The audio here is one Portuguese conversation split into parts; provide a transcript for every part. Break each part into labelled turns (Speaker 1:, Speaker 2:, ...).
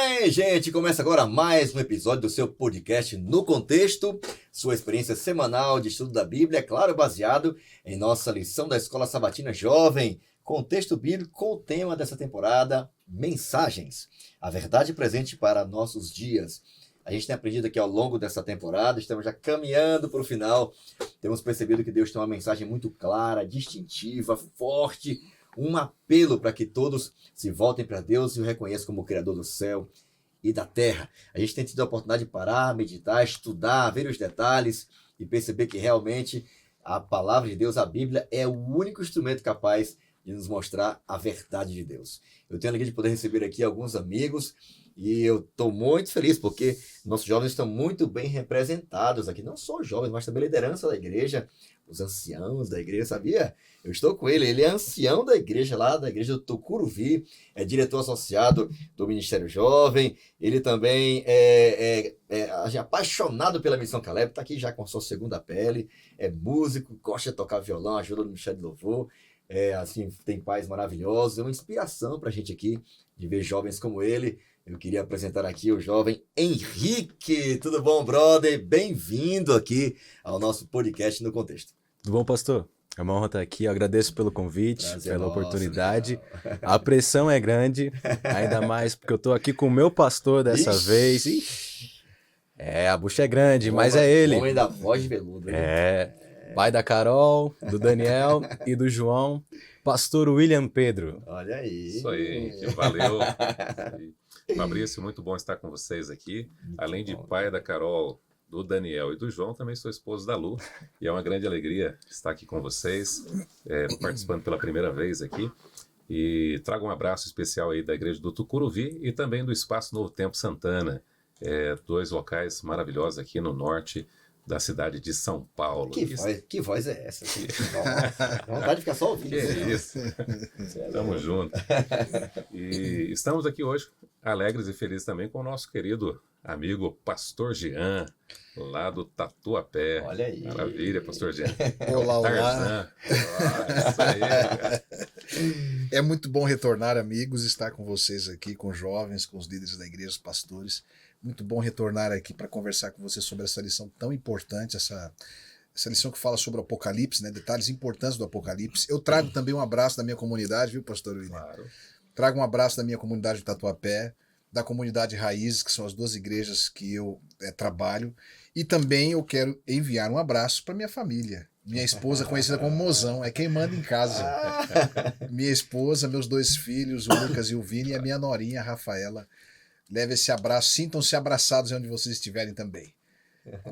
Speaker 1: bem, gente? Começa agora mais um episódio do seu podcast No Contexto, sua experiência semanal de estudo da Bíblia, claro, baseado em nossa lição da Escola Sabatina Jovem, contexto bíblico com o tema dessa temporada, mensagens, a verdade presente para nossos dias. A gente tem aprendido aqui ao longo dessa temporada, estamos já caminhando para o final, temos percebido que Deus tem uma mensagem muito clara, distintiva, forte, um apelo para que todos se voltem para Deus e o reconheçam como o Criador do céu e da terra. A gente tem tido a oportunidade de parar, meditar, estudar, ver os detalhes e perceber que realmente a palavra de Deus, a Bíblia, é o único instrumento capaz de nos mostrar a verdade de Deus. Eu tenho a alegria de poder receber aqui alguns amigos e eu estou muito feliz porque nossos jovens estão muito bem representados aqui, não só os jovens, mas também a liderança da igreja, os anciãos da igreja, sabia? Eu estou com ele é ancião da igreja lá, da igreja do Tucuruvi, é diretor associado do Ministério Jovem, ele também é apaixonado pela Missão Caleb, está aqui já com a sua segunda pele, é músico, gosta de tocar violão, ajuda no Ministério de Louvor, assim, tem pais maravilhosos, é uma inspiração para a gente aqui, de ver jovens como ele. Eu queria apresentar aqui o jovem Henrique. Tudo bom, brother? Bem-vindo aqui ao nosso podcast No Contexto.
Speaker 2: Tudo bom, pastor? É uma honra estar aqui. Eu agradeço pelo convite,
Speaker 1: Prazer
Speaker 2: pela
Speaker 1: nosso,
Speaker 2: oportunidade.
Speaker 1: legal.
Speaker 2: A pressão é grande, ainda mais porque eu estou aqui com o meu pastor dessa vez. A bucha é grande, mas é ele.
Speaker 1: O homem da voz veluda.
Speaker 2: Pai da Carol, do Daniel e do João, pastor William Pedro.
Speaker 1: Olha aí.
Speaker 3: Isso aí, que valeu. Fabrício, muito bom estar com vocês aqui. Muito Além de pai da Carol, do Daniel e do João, também sou esposo da Lu. E é uma grande alegria estar aqui com vocês, participando pela primeira vez aqui. E trago um abraço especial aí da igreja do Tucuruvi e também do Espaço Novo Tempo Santana. Dois locais maravilhosos aqui no norte da cidade de São Paulo.
Speaker 1: Que voz é essa? Dá vontade de ficar só ouvindo.
Speaker 3: Que isso. Tamo junto. E estamos aqui hoje alegres e felizes também com o nosso querido amigo Pastor Jean, lá do Tatuapé.
Speaker 1: Olha aí.
Speaker 3: Maravilha, Pastor Jean.
Speaker 4: Olá,
Speaker 3: Tarzan. Isso aí, cara.
Speaker 4: É muito bom retornar, amigos, estar com vocês aqui, com jovens, com os líderes da igreja, os pastores. Muito bom retornar aqui para conversar com vocês sobre essa lição tão importante, essa lição que fala sobre o Apocalipse, né? Detalhes importantes do Apocalipse. Eu trago também um abraço da minha comunidade, viu, pastor William?
Speaker 3: Claro.
Speaker 4: Trago um abraço da minha comunidade de Tatuapé, da comunidade Raízes, que são as duas igrejas que eu trabalho. E também eu quero enviar um abraço para minha família. Minha esposa, conhecida como Mozão, é quem manda em casa. Minha esposa, meus dois filhos, o Lucas e o Vini, e a minha norinha, a Rafaela. Leve esse abraço, sintam-se abraçados onde vocês estiverem também.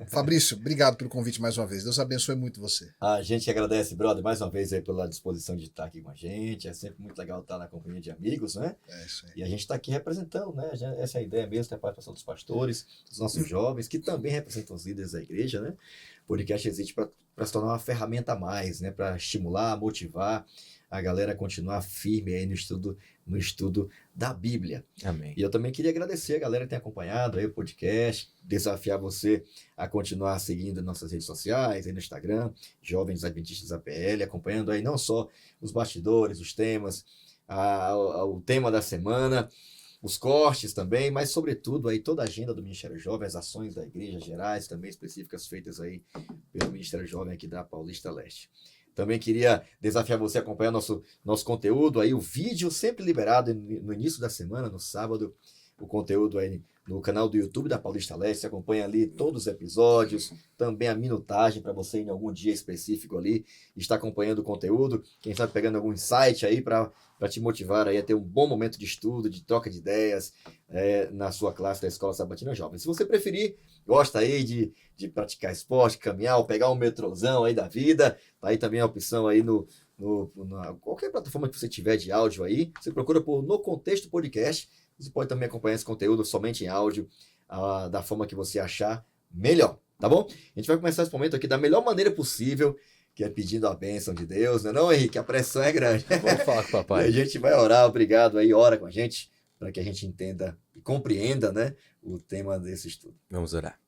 Speaker 4: Fabrício, obrigado pelo convite mais uma vez. Deus abençoe muito você.
Speaker 1: A gente agradece, brother, mais uma vez aí pela disposição de estar aqui com a gente. É sempre muito legal estar na companhia de amigos, né?
Speaker 4: É isso aí.
Speaker 1: E a gente está aqui representando, né? Essa é a ideia mesmo, a participação dos pastores, dos nossos jovens, que também representam os líderes da igreja, né? O podcast existe para se tornar uma ferramenta a mais, né? Para estimular, motivar a galera a continuar firme aí no estudo da Bíblia.
Speaker 2: Amém.
Speaker 1: E eu também queria agradecer a galera que tem acompanhado aí o podcast, desafiar você a continuar seguindo nossas redes sociais, aí no Instagram, Jovens Adventistas APL, acompanhando aí não só os bastidores, os temas, o tema da semana, os cortes também, mas sobretudo aí toda a agenda do Ministério Jovem, as ações da igreja gerais, também específicas feitas aí pelo Ministério Jovem aqui da Paulista Leste. Também queria desafiar você a acompanhar nosso conteúdo aí, o vídeo sempre liberado no início da semana, no sábado, o conteúdo aí no canal do YouTube da Paulista Leste. Você acompanha ali todos os episódios, também a minutagem para você em algum dia específico ali estar acompanhando o conteúdo, quem sabe pegando algum insight aí para te motivar aí a ter um bom momento de estudo, de troca de ideias na sua classe da Escola Sabatina Jovem. Se você preferir, gosta aí de praticar esporte, caminhar ou pegar um metrôzão aí da vida, tá aí também a opção aí na qualquer plataforma que você tiver de áudio aí, você procura por No Contexto Podcast. Você pode também acompanhar esse conteúdo somente em áudio, da forma que você achar melhor, tá bom? A gente vai começar esse momento aqui da melhor maneira possível, que é pedindo a bênção de Deus, né não, Henrique? A pressão é grande.
Speaker 2: Vamos falar com o papai.
Speaker 1: E a gente vai orar, obrigado aí, ora com a gente, para que a gente entenda e compreenda, né, o tema desse estudo.
Speaker 2: Vamos orar.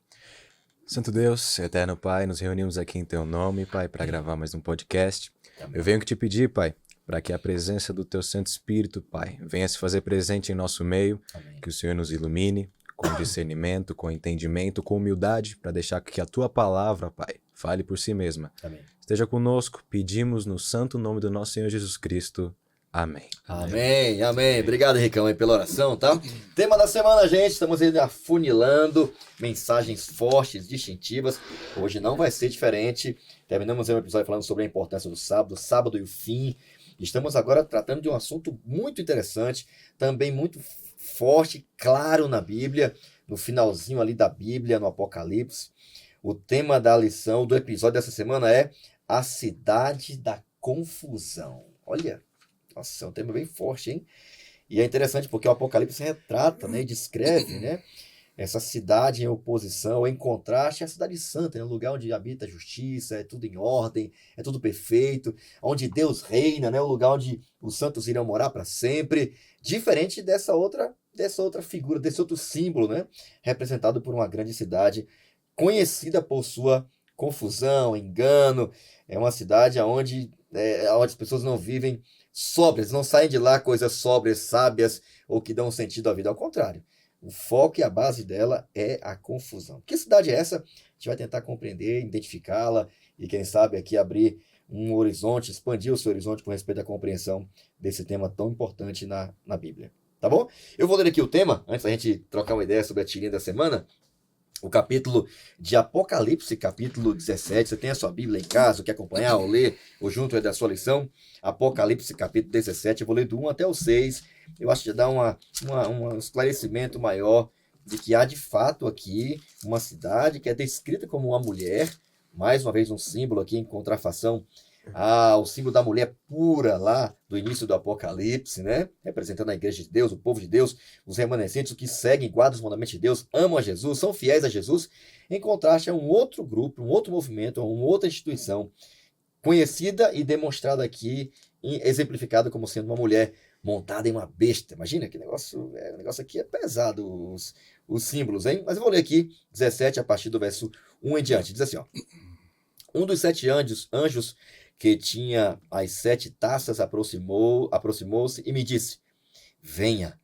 Speaker 2: Santo Deus, eterno Pai, nos reunimos aqui em Teu nome, Pai, para gravar mais um podcast.
Speaker 1: Amém.
Speaker 2: Eu venho que te pedir, Pai, para que a presença do Teu Santo Espírito, Pai, venha se fazer presente em nosso meio,
Speaker 1: Amém.
Speaker 2: que o Senhor nos ilumine com discernimento, com entendimento, com humildade, para deixar que a Tua palavra, Pai, fale por si mesma.
Speaker 1: Amém.
Speaker 2: Esteja conosco, pedimos no santo nome do nosso Senhor Jesus Cristo. Amém.
Speaker 1: Amém, amém. Obrigado, Ricão, aí pela oração, tá? Tema da semana, gente. Estamos ainda afunilando mensagens fortes, distintivas. Hoje não vai ser diferente. Terminamos um episódio falando sobre a importância do sábado e o fim. Estamos agora tratando de um assunto muito interessante, também muito forte, claro na Bíblia, no finalzinho ali da Bíblia, no Apocalipse. O tema da lição do episódio dessa semana é a cidade da confusão. Olha, nossa, é um tema bem forte, hein? E é interessante porque o Apocalipse retrata, né, e descreve, né, essa cidade em oposição, em contraste à cidade santa, né, um lugar onde habita a justiça, é tudo em ordem, é tudo perfeito, onde Deus reina, né, um lugar onde os santos irão morar para sempre, diferente dessa outra figura, desse outro símbolo, né, representado por uma grande cidade conhecida por sua confusão, engano. É uma cidade onde as pessoas não vivem sóbrias, não saem de lá coisas sóbrias, sábias ou que dão sentido à vida. Ao contrário, o foco e a base dela é a confusão. Que cidade é essa? A gente vai tentar compreender, identificá-la e, quem sabe, aqui abrir um horizonte, expandir o seu horizonte com respeito à compreensão desse tema tão importante na Bíblia. Tá bom? Eu vou ler aqui o tema, antes da gente trocar uma ideia sobre a tirinha da semana. O capítulo de Apocalipse, capítulo 17. Você tem a sua Bíblia em casa, quer acompanhar ou ler, ou junto da sua lição? Apocalipse, capítulo 17. Eu vou ler do 1 até o 6. Eu acho que dá um esclarecimento maior de que há de fato aqui uma cidade que é descrita como uma mulher. Mais uma vez um símbolo aqui em contrafação o símbolo da mulher pura lá do início do Apocalipse, né? Representando a igreja de Deus, o povo de Deus, os remanescentes, os que seguem, guardam os mandamentos de Deus, amam a Jesus, são fiéis a Jesus, em contraste a um outro grupo, um outro movimento, uma outra instituição, conhecida e demonstrada aqui, exemplificada como sendo uma mulher montada em uma besta. Imagina que negócio, o negócio aqui é pesado, os símbolos, hein? Mas eu vou ler aqui, 17, a partir do verso 1 em diante. Diz assim, ó. Um dos 7 anjos que tinha as 7 taças aproximou-se e me disse, venha,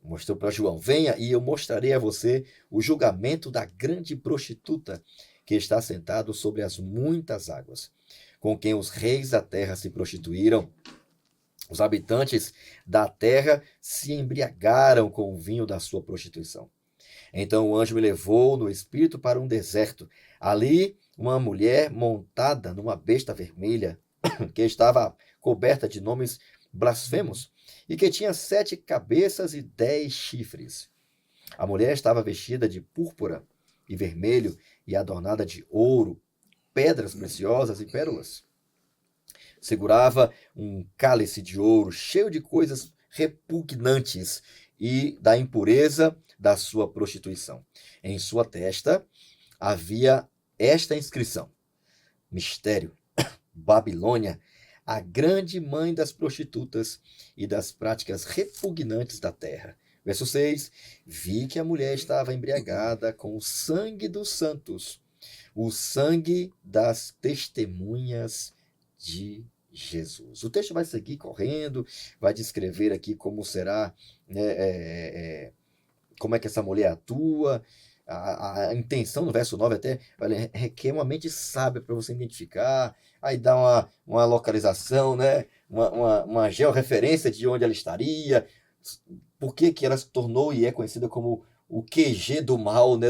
Speaker 1: mostrou para João, venha e eu mostrarei a você o julgamento da grande prostituta que está sentado sobre as muitas águas, com quem os reis da terra se prostituíram. Os habitantes da terra se embriagaram com o vinho da sua prostituição. Então o anjo me levou no espírito para um deserto. Ali uma mulher montada numa besta vermelha, que estava coberta de nomes blasfemos, e que tinha 7 cabeças e 10 chifres. A mulher estava vestida de púrpura e vermelho e adornada de ouro, pedras preciosas e pérolas. Segurava um cálice de ouro cheio de coisas repugnantes e da impureza da sua prostituição. Em sua testa havia esta inscrição: Mistério, Babilônia, a grande mãe das prostitutas e das práticas repugnantes da terra. Verso 6, vi que a mulher estava embriagada com o sangue dos santos, o sangue das testemunhas de Jesus. O texto vai seguir correndo, vai descrever aqui como será, como é que essa mulher atua. A intenção no verso 9 até requer uma mente sábia para você identificar, aí dá uma localização, né? uma georreferência de onde ela estaria, por que ela se tornou e é conhecida como o QG do mal, né?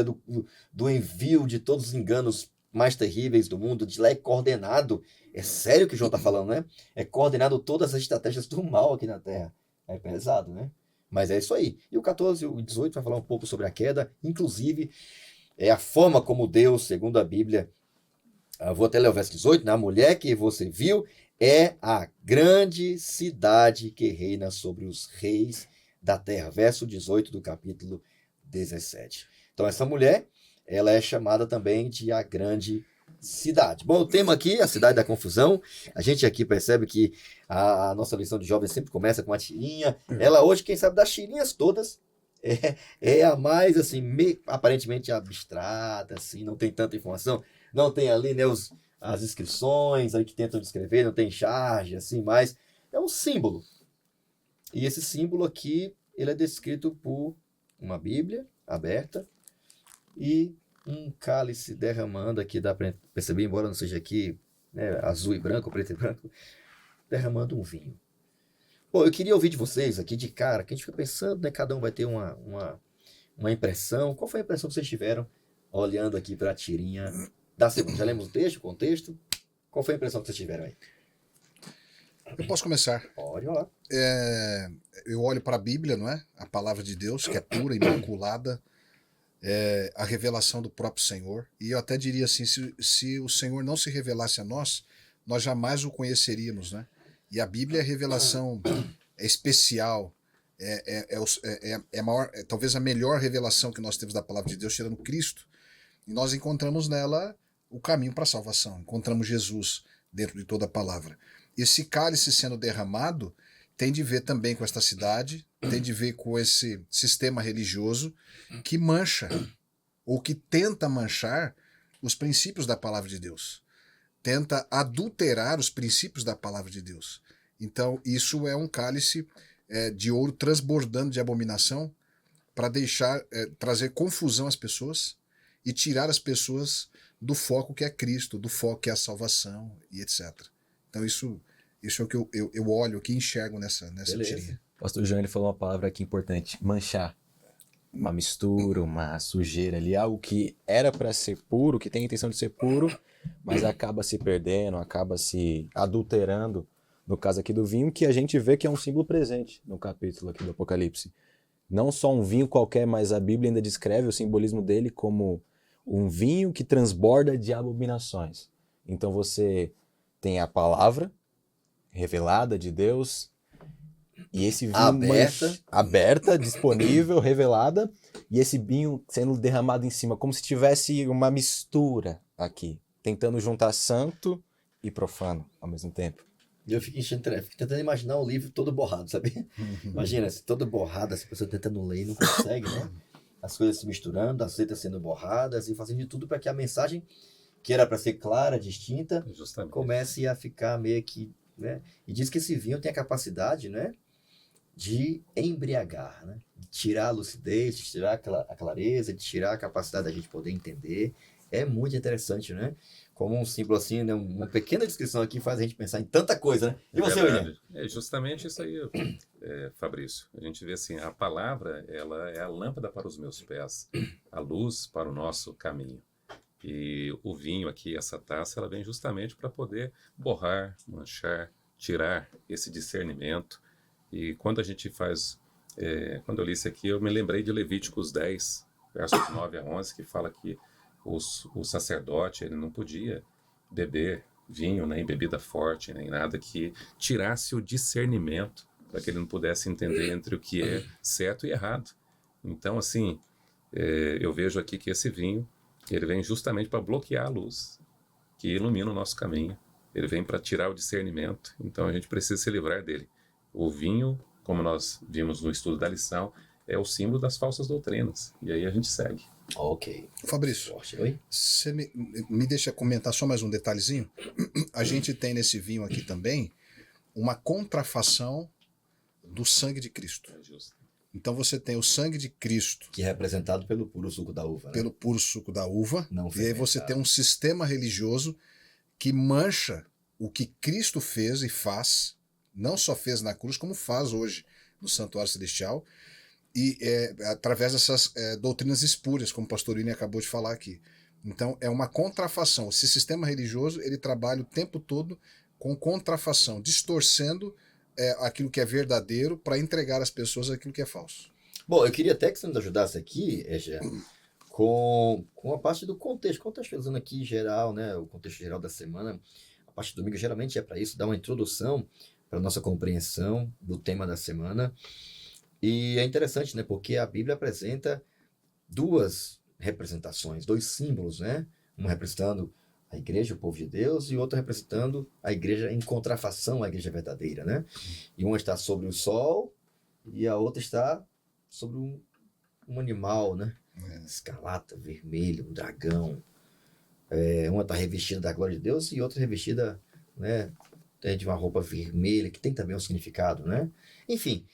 Speaker 1: do envio de todos os enganos mais terríveis do mundo. De lá é coordenado, é sério o que o João está falando, né? É coordenado todas as estratégias do mal aqui na Terra. É pesado, né? Mas é isso aí. E o 14 e o 18 vai falar um pouco sobre a queda, inclusive é a forma como Deus, segundo a Bíblia, vou até ler o verso 18, né? A mulher que você viu é a grande cidade que reina sobre os reis da terra. Verso 18 do capítulo 17. Então essa mulher, ela é chamada também de a grande cidade. Bom, o tema aqui, a cidade da confusão. A gente aqui percebe que a nossa lição de jovens sempre começa com uma tirinha. Ela hoje, quem sabe das tirinhas todas, é a mais, assim, aparentemente abstrata, assim, não tem tanta informação. Não tem ali, né, as inscrições aí que tentam descrever, não tem charge, assim, mas é um símbolo. E esse símbolo aqui, ele é descrito por uma Bíblia aberta e um cálice derramando, aqui dá para perceber, embora não seja aqui, né, azul e branco, preto e branco, derramando um vinho. Bom, eu queria ouvir de vocês aqui de cara, que a gente fica pensando, né, cada um vai ter uma impressão. Qual foi a impressão que vocês tiveram olhando aqui para a tirinha da segunda? Já lemos o texto, o contexto? Qual foi a impressão que vocês tiveram aí?
Speaker 4: Eu posso começar.
Speaker 1: Pode lá.
Speaker 4: Eu olho para a Bíblia, não é? A palavra de Deus, que é pura, imaculada, a revelação do próprio Senhor. E eu até diria assim, se o Senhor não se revelasse a nós, nós jamais o conheceríamos, né? E a Bíblia é revelação especial, maior, talvez a melhor revelação que nós temos da palavra de Deus, tirando Cristo. E nós encontramos nela o caminho para a salvação. Encontramos Jesus dentro de toda a palavra. Esse cálice sendo derramado tem de ver também com esta cidade, tem de ver com esse sistema religioso que mancha, ou que tenta manchar, os princípios da palavra de Deus. Tenta adulterar os princípios da palavra de Deus. Então, isso é um cálice de ouro transbordando de abominação para trazer confusão às pessoas e tirar as pessoas do foco que é Cristo, do foco que é a salvação e etc. Então isso é o que eu olho, o que enxergo nessa tirinha.
Speaker 2: O pastor João, ele falou uma palavra aqui importante, manchar. Uma mistura, uma sujeira ali, algo que era para ser puro, que tem a intenção de ser puro, mas acaba se perdendo, acaba se adulterando, no caso aqui do vinho, que a gente vê que é um símbolo presente no capítulo aqui do Apocalipse. Não só um vinho qualquer, mas a Bíblia ainda descreve o simbolismo dele como um vinho que transborda de abominações. Então você tem a palavra revelada de Deus e esse vinho aberta, disponível, revelada, e esse vinho sendo derramado em cima, como se tivesse uma mistura aqui, tentando juntar santo e profano ao mesmo tempo.
Speaker 1: Eu fico tentando imaginar o livro todo borrado, sabe? Imagina, todo borrado, essa pessoa tentando ler e não consegue, né? As coisas se misturando, as letras sendo borradas e fazendo de tudo para que a mensagem, que era para ser clara, distinta, comece a ficar meio que, né? E diz que esse vinho tem a capacidade, né, de embriagar, né? De tirar a lucidez, de tirar a clareza, de tirar a capacidade da gente poder entender. É muito interessante, né? Como um símbolo assim, né? Uma pequena descrição aqui faz a gente pensar em tanta coisa, né? E você, William?
Speaker 3: É justamente isso aí, Fabrício. A gente vê assim, a palavra, ela é a lâmpada para os meus pés, a luz para o nosso caminho. E o vinho aqui, essa taça, ela vem justamente para poder borrar, manchar, tirar esse discernimento. E quando a gente faz, quando eu li isso aqui, eu me lembrei de Levíticos 10, versos 9 a 11, que fala que o sacerdote, ele não podia beber vinho, nem bebida forte, nem nada que tirasse o discernimento, para que ele não pudesse entender entre o que é certo e errado. Então, assim, eu vejo aqui que esse vinho, ele vem justamente para bloquear a luz, que ilumina o nosso caminho. Ele vem para tirar o discernimento, então a gente precisa se livrar dele. O vinho, como nós vimos no estudo da lição, é o símbolo das falsas doutrinas, e aí a gente segue.
Speaker 1: Ok.
Speaker 4: Fabrício, você me deixa comentar só mais um detalhezinho? A gente tem nesse vinho aqui também uma contrafação do sangue de Cristo. Então você tem o sangue de Cristo,
Speaker 1: que é representado pelo puro suco da uva, né?
Speaker 4: Pelo puro suco da uva.
Speaker 1: Não
Speaker 4: e aí você tem um sistema religioso que mancha o que Cristo fez e faz, não só fez na cruz, como faz hoje no Santuário Celestial, e através dessas doutrinas espúrias, como o pastor William acabou de falar aqui. Então é uma contrafação. Esse sistema religioso, ele trabalha o tempo todo com contrafação, distorcendo aquilo que é verdadeiro para entregar às pessoas aquilo que é falso.
Speaker 1: Bom, eu queria até que você nos ajudasse aqui, com a parte do contexto. Contextualizando aqui em geral, né, o contexto geral da semana. A parte do domingo geralmente é para isso, dar uma introdução para a nossa compreensão do tema da semana. E é interessante, né, porque a Bíblia apresenta duas representações, dois símbolos, né? Um representando a igreja, o povo de Deus, e outro representando a igreja em contrafação à igreja verdadeira, né? E uma está sobre o sol e a outra está sobre um animal, né? Escarlata, vermelho, um dragão. Uma está revestida da glória de Deus e outra revestida, né, de uma roupa vermelha, que tem também um significado, né? Enfim,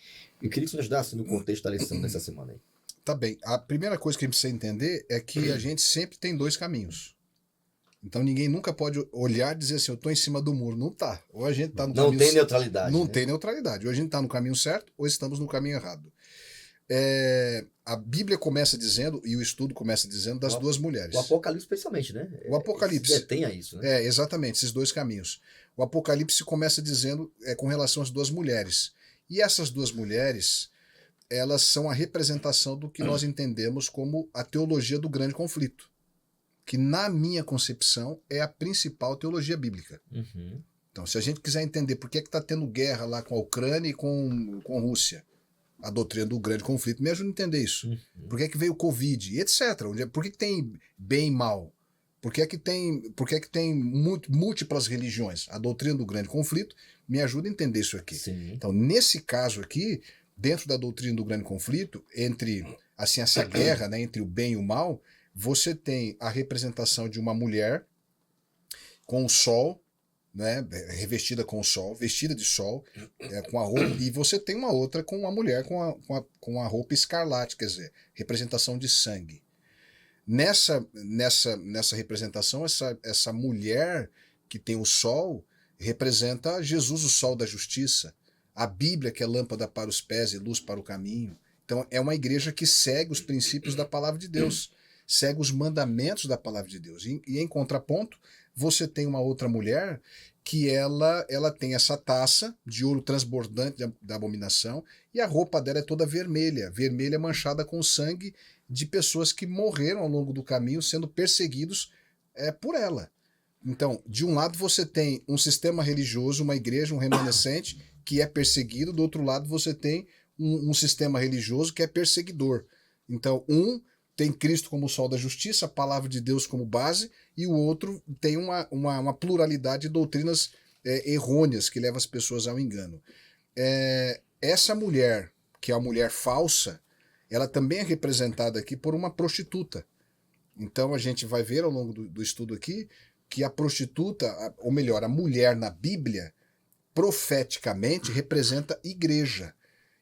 Speaker 1: eu queria que você nos ajudasse no contexto da lição dessa semana aí.
Speaker 4: Tá bem. A primeira coisa que a gente precisa entender é que a gente sempre tem dois caminhos. Então ninguém nunca pode olhar e dizer assim, eu estou em cima do muro. Não tá. Ou a gente está no
Speaker 1: Não
Speaker 4: caminho
Speaker 1: tem neutralidade.
Speaker 4: Não
Speaker 1: né?
Speaker 4: tem neutralidade. Ou a gente está no caminho certo, ou estamos no caminho errado. A Bíblia começa dizendo, e o estudo começa dizendo, das duas mulheres.
Speaker 1: O Apocalipse, especialmente, né?
Speaker 4: O Apocalipse.
Speaker 1: Se detém a isso, né?
Speaker 4: Exatamente, esses dois caminhos. O Apocalipse começa dizendo com relação às duas mulheres. E essas duas mulheres, elas são a representação do que nós entendemos como a teologia do grande conflito. Que, na minha concepção, é a principal teologia bíblica.
Speaker 1: Uhum.
Speaker 4: Então, se a gente quiser entender por que está tendo guerra lá com a Ucrânia e com a Rússia, a doutrina do grande conflito, me ajuda a entender isso.
Speaker 1: Uhum.
Speaker 4: Por que veio o Covid, e etc. Por que tem bem e mal? Por que tem múltiplas religiões? A doutrina do grande conflito me ajuda a entender isso aqui.
Speaker 1: Sim.
Speaker 4: Então, nesse caso aqui, dentro da doutrina do grande conflito, entre assim, essa guerra, né, entre o bem e o mal, você tem a representação de uma mulher com o sol, né, revestida com o sol, vestida de sol, com a roupa, e você tem uma outra com uma mulher com a roupa escarlate, quer dizer, representação de sangue. Nessa representação, essa mulher que tem o sol representa Jesus, o sol da justiça, a Bíblia, que é lâmpada para os pés e luz para o caminho. Então, é uma igreja que segue os princípios da palavra de Deus, segue os mandamentos da palavra de Deus. E em contraponto, você tem uma outra mulher que ela tem essa taça de ouro transbordante da abominação, e a roupa dela é toda vermelha manchada com sangue de pessoas que morreram ao longo do caminho sendo perseguidos por ela. Então, de um lado você tem um sistema religioso, uma igreja, um remanescente que é perseguido, do outro lado você tem um sistema religioso que é perseguidor. Então, tem Cristo como o sol da justiça, a palavra de Deus como base, e o outro tem uma pluralidade de doutrinas errôneas que leva as pessoas ao engano. Essa mulher, que é a mulher falsa, ela também é representada aqui por uma prostituta. Então a gente vai ver ao longo do estudo aqui que a prostituta, ou melhor, a mulher na Bíblia, profeticamente representa igreja.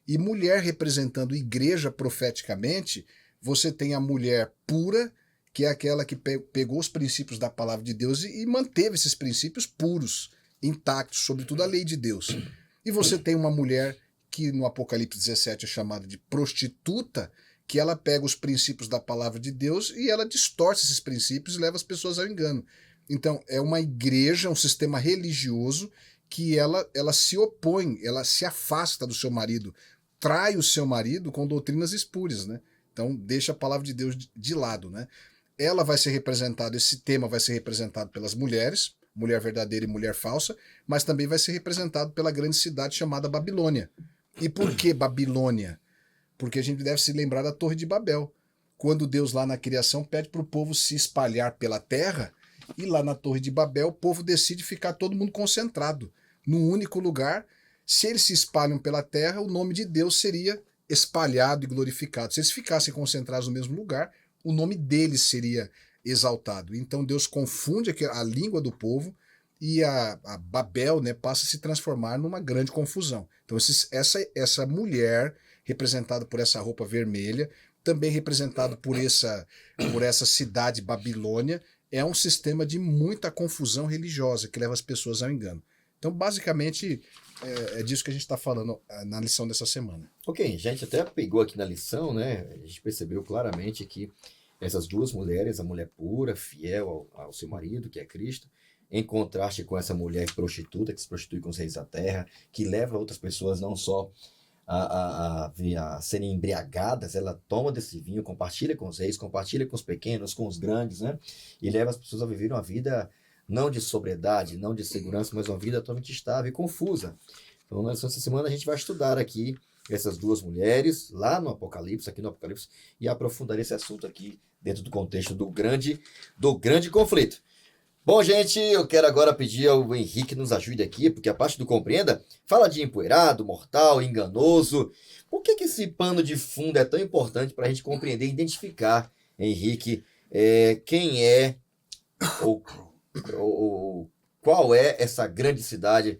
Speaker 4: E mulher representando igreja profeticamente, você tem a mulher pura, que é aquela que pegou os princípios da palavra de Deus e manteve esses princípios puros, intactos, sobretudo a lei de Deus. E você tem uma mulher que no Apocalipse 17 é chamada de prostituta, que ela pega os princípios da palavra de Deus e ela distorce esses princípios e leva as pessoas ao engano. Então, é uma igreja, um sistema religioso que ela se opõe, ela se afasta do seu marido, trai o seu marido com doutrinas espúrias, né? Então, deixa a palavra de Deus de lado, né? Ela vai ser representada, esse tema vai ser representado pelas mulheres, mulher verdadeira e mulher falsa, mas também vai ser representado pela grande cidade chamada Babilônia. E por que Babilônia? Porque a gente deve se lembrar da Torre de Babel. Quando Deus lá na criação pede para o povo se espalhar pela terra, e lá na Torre de Babel o povo decide ficar todo mundo concentrado num único lugar. Se eles se espalham pela terra, o nome de Deus seria espalhado e glorificado. Se eles ficassem concentrados no mesmo lugar, o nome deles seria exaltado. Então Deus confunde a língua do povo e a Babel, né, passa a se transformar numa grande confusão. Então essa mulher, representada por essa roupa vermelha, também representada por essa cidade Babilônia, é um sistema de muita confusão religiosa que leva as pessoas ao engano. Então, basicamente, é disso que a gente está falando na lição dessa semana.
Speaker 1: Ok, a gente até pegou aqui na lição, né? A gente percebeu claramente que essas duas mulheres, a mulher pura, fiel ao seu marido, que é Cristo, em contraste com essa mulher prostituta, que se prostitui com os reis da terra, que leva outras pessoas não só a serem embriagadas, ela toma desse vinho, compartilha com os reis, compartilha com os pequenos, com os grandes, né? E leva as pessoas a viver uma vida não de sobriedade, não de segurança, mas uma vida totalmente estável e confusa. Então, nessa semana a gente vai estudar aqui essas duas mulheres, lá no Apocalipse, aqui no Apocalipse, e aprofundar esse assunto aqui dentro do contexto do grande conflito. Bom, gente, eu quero agora pedir ao Henrique que nos ajude aqui, porque a parte do Compreenda fala de empoeirado, mortal, enganoso. Por que esse pano de fundo é tão importante para a gente compreender e identificar, Henrique, quem é ou qual é essa grande cidade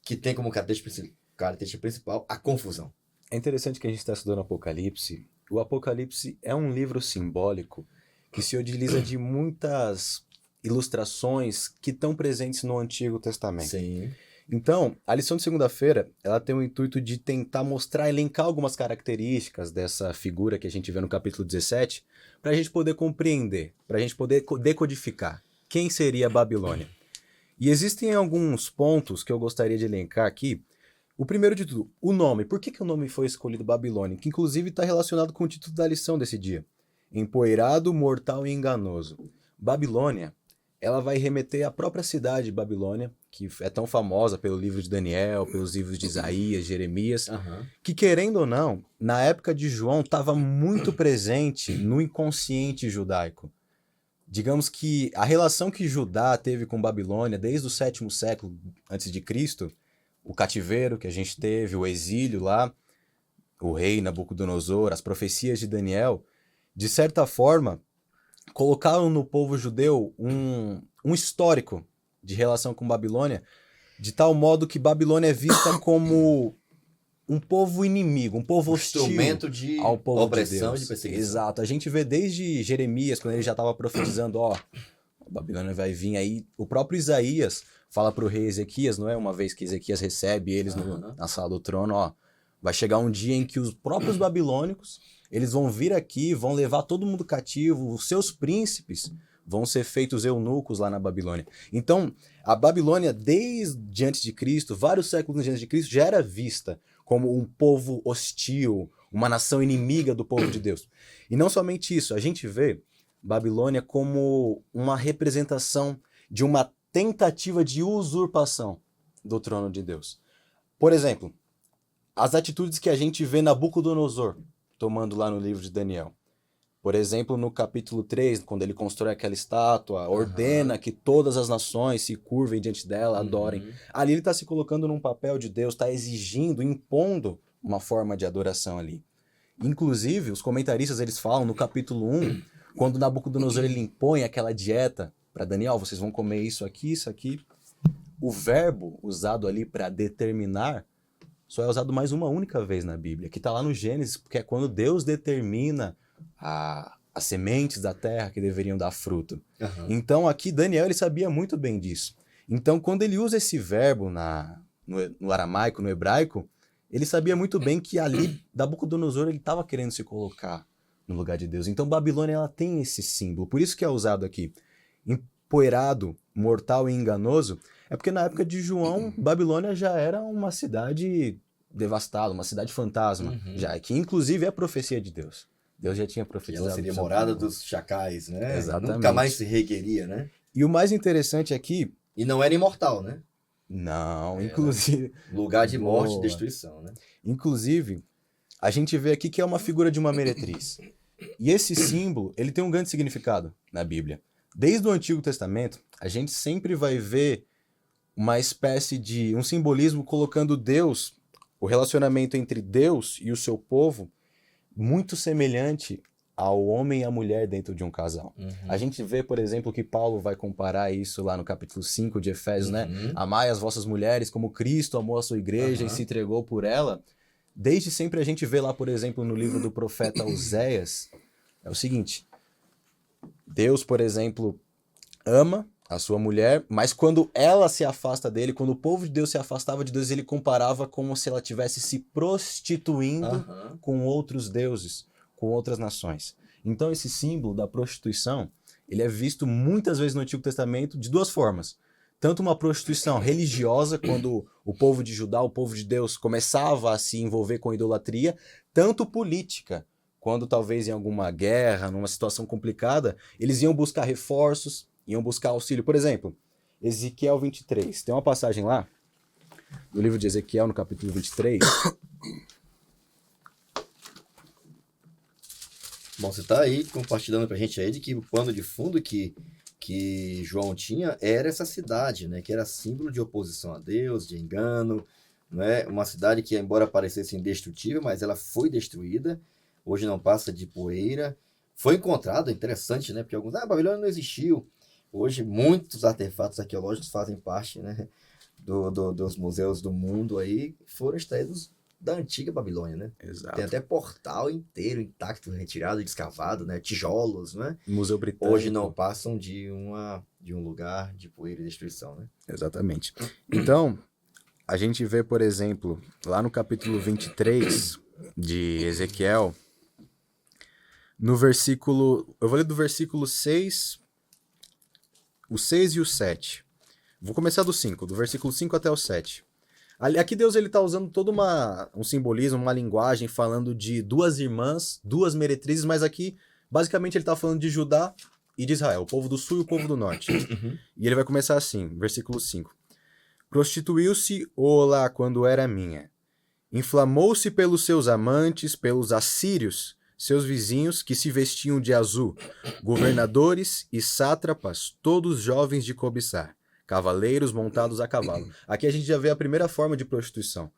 Speaker 1: que tem como característica principal a confusão.
Speaker 2: É interessante que a gente está estudando Apocalipse. O Apocalipse é um livro simbólico que se utiliza de muitas ilustrações que estão presentes no Antigo Testamento.
Speaker 1: Sim.
Speaker 2: Então, a lição de segunda-feira, ela tem o intuito de tentar mostrar, elencar algumas características dessa figura que a gente vê no capítulo 17, para a gente poder compreender, para a gente poder decodificar quem seria a Babilônia. E existem alguns pontos que eu gostaria de elencar aqui. O primeiro de tudo, o nome. Por que o nome foi escolhido Babilônia? Que inclusive está relacionado com o título da lição desse dia. Empoeirado, mortal e enganoso. Babilônia, ela vai remeter à própria cidade de Babilônia, que é tão famosa pelo livro de Daniel, pelos livros de Isaías, Jeremias, que querendo ou não, na época de João estava muito presente no inconsciente judaico. Digamos que a relação que Judá teve com Babilônia desde o 7º século antes de Cristo, o cativeiro que a gente teve, o exílio lá, o rei Nabucodonosor, as profecias de Daniel, de certa forma, colocaram no povo judeu um histórico de relação com Babilônia, de tal modo que Babilônia é vista como um povo inimigo, um povo hostil
Speaker 1: Instrumento de
Speaker 2: ao povo
Speaker 1: opressão
Speaker 2: de
Speaker 1: e
Speaker 2: Deus.
Speaker 1: de perseguição.
Speaker 2: Exato. A gente vê desde Jeremias, quando ele já estava profetizando, ó, a Babilônia vai vir aí. O próprio Isaías fala para o rei Ezequias, não é? Uma vez que Ezequias recebe eles na sala do trono, ó, vai chegar um dia em que os próprios babilônicos, eles vão vir aqui, vão levar todo mundo cativo, os seus príncipes vão ser feitos eunucos lá na Babilônia. Então, a Babilônia, desde antes de Cristo, vários séculos antes de Cristo, já era vista como um povo hostil, uma nação inimiga do povo de Deus. E não somente isso, a gente vê Babilônia como uma representação de uma tentativa de usurpação do trono de Deus. Por exemplo, as atitudes que a gente vê Nabucodonosor tomando lá no livro de Daniel. Por exemplo, no capítulo 3, quando ele constrói aquela estátua, ordena que todas as nações se curvem diante dela, adorem. Ali ele está se colocando num papel de Deus, está exigindo, impondo uma forma de adoração ali. Inclusive, os comentaristas eles falam no capítulo 1, quando Nabucodonosor ele impõe aquela dieta para Daniel, vocês vão comer isso aqui, o verbo usado ali para determinar só é usado mais uma única vez na Bíblia, que está lá no Gênesis, porque é quando Deus determina as sementes da terra que deveriam dar fruto. Então aqui Daniel ele sabia muito bem disso. Então quando ele usa esse verbo no aramaico, no hebraico, ele sabia muito bem que ali Nabucodonosor ele estava querendo se colocar no lugar de Deus. Então Babilônia ela tem esse símbolo, por isso que é usado aqui. Empoeirado, mortal e enganoso, é porque na época de João, Babilônia já era uma cidade devastada, uma cidade fantasma, já que inclusive é profecia de Deus. Deus já tinha profetizado.
Speaker 1: Ela seria morada dos chacais, né?
Speaker 2: Exatamente.
Speaker 1: Nunca mais se requeria, né?
Speaker 2: E o mais interessante aqui...
Speaker 1: E não era imortal, né?
Speaker 2: Não, inclusive...
Speaker 1: Lugar de morte e
Speaker 2: Boa.
Speaker 1: destruição, né?
Speaker 2: Inclusive, a gente vê aqui que é uma figura de uma meretriz. E esse símbolo, ele tem um grande significado na Bíblia. Desde o Antigo Testamento, a gente sempre vai ver uma espécie de um simbolismo colocando Deus, o relacionamento entre Deus e o seu povo, muito semelhante ao homem e à mulher dentro de um casal. A gente vê, por exemplo, que Paulo vai comparar isso lá no capítulo 5 de Efésios, né? Amai as vossas mulheres como Cristo amou a sua igreja e se entregou por ela. Desde sempre a gente vê lá, por exemplo, no livro do profeta Oséias, é o seguinte: Deus, por exemplo, ama a sua mulher, mas quando ela se afasta dele, quando o povo de Deus se afastava de Deus, ele comparava como se ela estivesse se prostituindo com outros deuses, com outras nações. Então esse símbolo da prostituição, ele é visto muitas vezes no Antigo Testamento de duas formas. Tanto uma prostituição religiosa, quando o povo de Judá, o povo de Deus, começava a se envolver com idolatria, tanto política, quando talvez em alguma guerra, numa situação complicada, eles iam buscar reforços, iam buscar auxílio. Por exemplo, Ezequiel 23. Tem uma passagem lá, no livro de Ezequiel, no capítulo 23.
Speaker 1: Bom, você está aí compartilhando pra gente aí de que o pano de fundo que João tinha era essa cidade, né? Que era símbolo de oposição a Deus, de engano, né? Uma cidade que, embora parecesse indestrutível, mas ela foi destruída. Hoje não passa de poeira. Foi encontrado, interessante, né? Porque alguns, Babilônia não existiu. Hoje muitos artefatos arqueológicos fazem parte, né, dos museus do mundo aí foram extraídos da antiga Babilônia, né?
Speaker 2: Exato.
Speaker 1: Tem até portal inteiro intacto, retirado e descavado, né? Tijolos, né?
Speaker 2: Museu Britânico.
Speaker 1: Hoje não passam de um lugar de poeira e destruição, né?
Speaker 2: Exatamente. Então, a gente vê, por exemplo, lá no capítulo 23 de Ezequiel, no versículo... Eu vou ler do versículo 6, o 6 e o 7. Vou começar do 5, do versículo 5 até o 7. Aqui Deus está usando todo um simbolismo, uma linguagem, falando de duas irmãs, duas meretrizes, mas aqui, basicamente, ele está falando de Judá e de Israel, o povo do sul e o povo do norte. E ele vai começar assim, versículo 5. Prostituiu-se Ola quando era minha. Inflamou-se pelos seus amantes, pelos assírios, seus vizinhos que se vestiam de azul, governadores e sátrapas, todos jovens de cobiçar, cavaleiros montados a cavalo. Aqui a gente já vê a primeira forma de prostituição.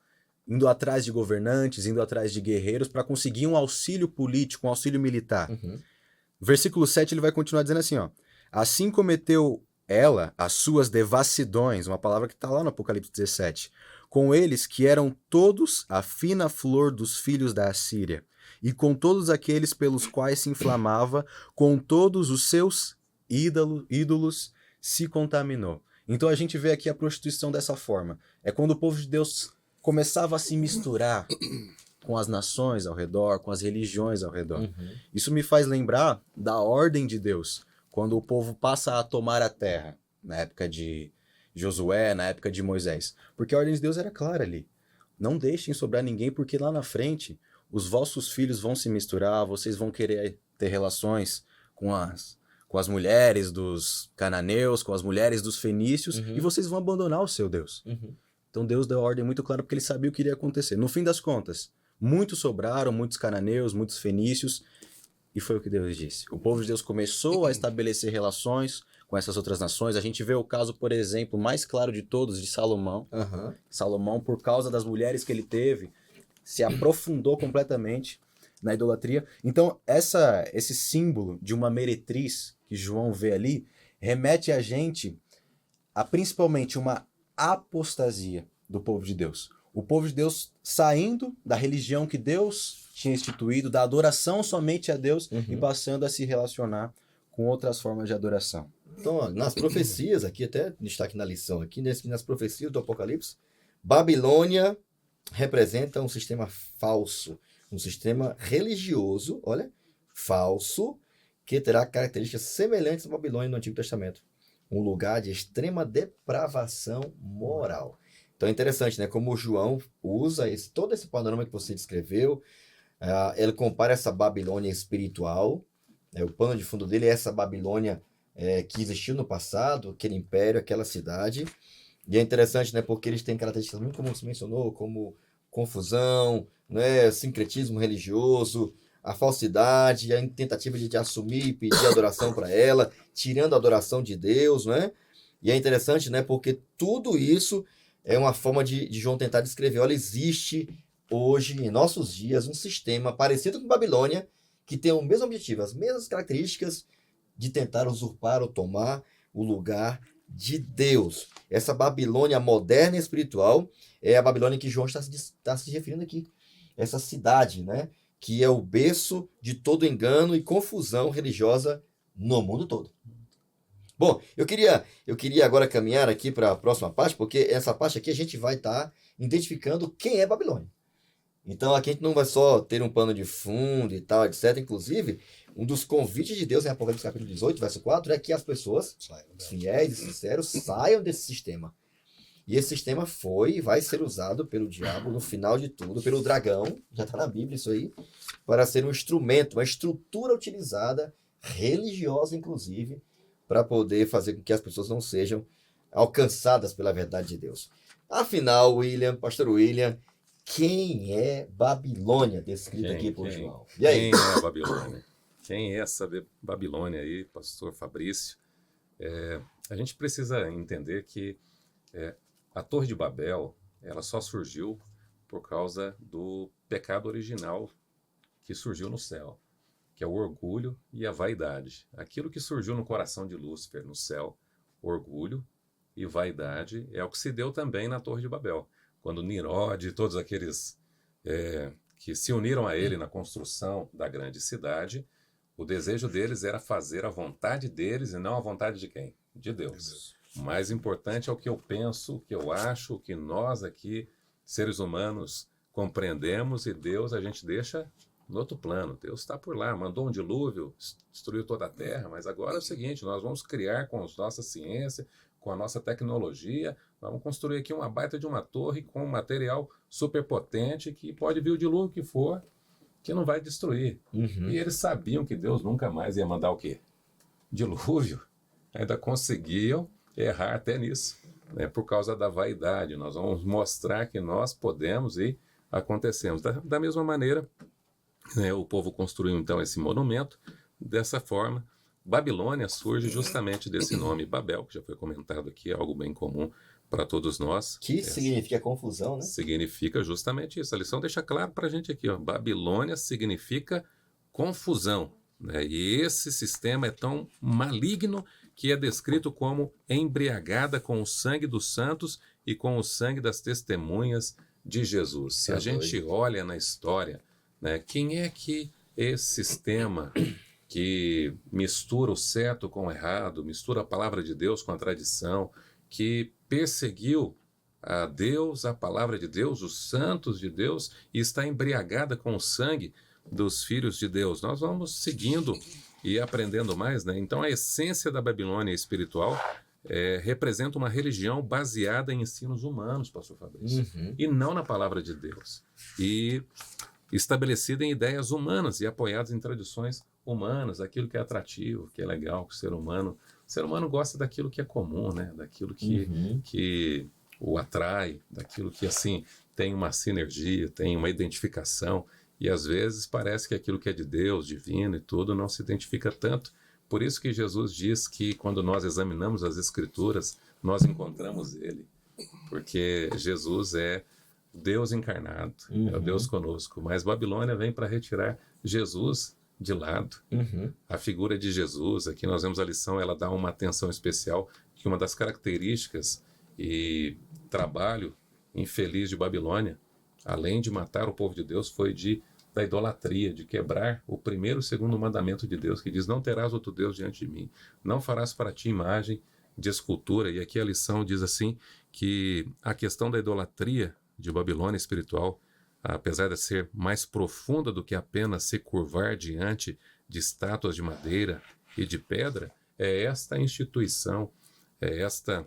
Speaker 2: Indo atrás de governantes, indo atrás de guerreiros para conseguir um auxílio político, um auxílio militar. Versículo 7 ele vai continuar dizendo assim, ó. Assim cometeu ela as suas devassidões, uma palavra que está lá no Apocalipse 17, com eles que eram todos a fina flor dos filhos da Assíria, e com todos aqueles pelos quais se inflamava, com todos os seus ídolos se contaminou. Então a gente vê aqui a prostituição dessa forma. É quando o povo de Deus começava a se misturar com as nações ao redor, com as religiões ao redor. Isso me faz lembrar da ordem de Deus, quando o povo passa a tomar a terra, na época de Josué, na época de Moisés. Porque a ordem de Deus era clara ali. Não deixem sobrar ninguém, porque lá na frente os vossos filhos vão se misturar, vocês vão querer ter relações com as mulheres dos cananeus, com as mulheres dos fenícios, e vocês vão abandonar o seu Deus. Então Deus deu a ordem muito clara porque ele sabia o que iria acontecer. No fim das contas, muitos sobraram, muitos cananeus, muitos fenícios, e foi o que Deus disse. O povo de Deus começou a estabelecer relações com essas outras nações. A gente vê o caso, por exemplo, mais claro de todos, de Salomão. Salomão, por causa das mulheres que ele teve, se aprofundou completamente na idolatria. Então, esse símbolo de uma meretriz que João vê ali, remete a gente a principalmente uma apostasia do povo de Deus. O povo de Deus saindo da religião que Deus tinha instituído, da adoração somente a Deus, e passando a se relacionar com outras formas de adoração.
Speaker 1: Então, ó, nas profecias, aqui até destaque na lição, aqui nas profecias do Apocalipse, Babilônia representa um sistema falso, um sistema religioso, olha, falso, que terá características semelhantes à Babilônia no Antigo Testamento. Um lugar de extrema depravação moral. Então é interessante, né? Como o João usa todo esse panorama que você descreveu, ele compara essa Babilônia espiritual, o pano de fundo dele é essa Babilônia que existiu no passado, aquele império, aquela cidade. E é interessante, né? Porque eles têm características, muito como você mencionou, como confusão, né? Sincretismo religioso, a falsidade, a tentativa de assumir e pedir adoração para ela, tirando a adoração de Deus, né? E é interessante, né? Porque tudo isso é uma forma de João tentar descrever. Olha, existe hoje, em nossos dias, um sistema parecido com Babilônia, que tem o mesmo objetivo, as mesmas características de tentar usurpar ou tomar o lugar de Deus. Essa Babilônia moderna e espiritual é a Babilônia que João está se referindo aqui. Essa cidade, né? Que é o berço de todo engano e confusão religiosa no mundo todo. Bom, eu queria agora caminhar aqui para a próxima parte, porque essa parte aqui a gente vai estar identificando quem é Babilônia. Então aqui a gente não vai só ter um pano de fundo e tal, etc. Inclusive, um dos convites de Deus em Apocalipse capítulo 18, verso 4, é que as pessoas fiéis e sinceros saiam desse sistema. E esse sistema foi e vai ser usado pelo diabo no final de tudo, pelo dragão, já está na Bíblia isso aí, para ser um instrumento, uma estrutura utilizada, religiosa inclusive, para poder fazer com que as pessoas não sejam alcançadas pela verdade de Deus. Afinal, pastor William, quem é Babilônia, descrito aqui por João? E aí?
Speaker 3: Quem é Babilônia? Quem é essa Babilônia aí, pastor Fabrício? A gente precisa entender que a Torre de Babel, ela só surgiu por causa do pecado original que surgiu no céu, que é o orgulho e a vaidade. Aquilo que surgiu no coração de Lúcifer, no céu, orgulho e vaidade é o que se deu também na Torre de Babel. Quando Nimrod e todos aqueles que se uniram a ele na construção da grande cidade, o desejo deles era fazer a vontade deles e não a vontade de quem? De Deus. O mais importante é o que eu penso, o que eu acho, o que nós aqui, seres humanos, compreendemos, e Deus a gente deixa no outro plano. Deus está por lá, mandou um dilúvio, destruiu toda a terra, mas agora é o seguinte, nós vamos criar com a nossa ciência, com a nossa tecnologia, nós vamos construir aqui uma baita de uma torre com um material superpotente que pode vir o dilúvio que for, que não vai destruir. E eles sabiam que Deus nunca mais ia mandar o quê? Dilúvio. Ainda conseguiam errar até nisso, né? Por causa da vaidade. Nós vamos mostrar que nós podemos e acontecemos. Da mesma maneira, né, o povo construiu então esse monumento. Dessa forma, Babilônia surge justamente desse nome Babel, que já foi comentado aqui, é algo bem comum para todos nós.
Speaker 1: Que significa confusão, né?
Speaker 3: Significa justamente isso. A lição deixa claro para a gente aqui, ó. Babilônia significa confusão, né? E esse sistema é tão maligno que é descrito como embriagada com o sangue dos santos e com o sangue das testemunhas de Jesus. Se a gente olha na história, né, quem é que esse sistema que mistura o certo com o errado, mistura a palavra de Deus com a tradição, que perseguiu a Deus, a palavra de Deus, os santos de Deus, e está embriagada com o sangue dos filhos de Deus? Nós vamos seguindo e aprendendo mais, né? Então a essência da Babilônia espiritual representa uma religião baseada em ensinos humanos, pastor Fabrício, e não na palavra de Deus, e estabelecida em ideias humanas e apoiadas em tradições humanas, aquilo que é atrativo, que é legal, que o ser humano gosta daquilo que é comum, né? Daquilo que o atrai, daquilo que assim tem uma sinergia, tem uma identificação, e às vezes parece que aquilo que é de Deus, divino e tudo, não se identifica tanto. Por isso que Jesus diz que quando nós examinamos as Escrituras, nós encontramos Ele, porque Jesus é Deus encarnado, é o Deus conosco, mas Babilônia vem para retirar Jesus de lado. A figura de Jesus, aqui nós vemos a lição, ela dá uma atenção especial, que uma das características e trabalho infeliz de Babilônia, além de matar o povo de Deus, foi da idolatria, de quebrar o primeiro e o segundo mandamento de Deus, que diz: não terás outro Deus diante de mim, não farás para ti imagem de escultura. E aqui a lição diz assim, que a questão da idolatria de Babilônia espiritual, apesar de ser mais profunda do que apenas se curvar diante de estátuas de madeira e de pedra, é esta instituição, é esta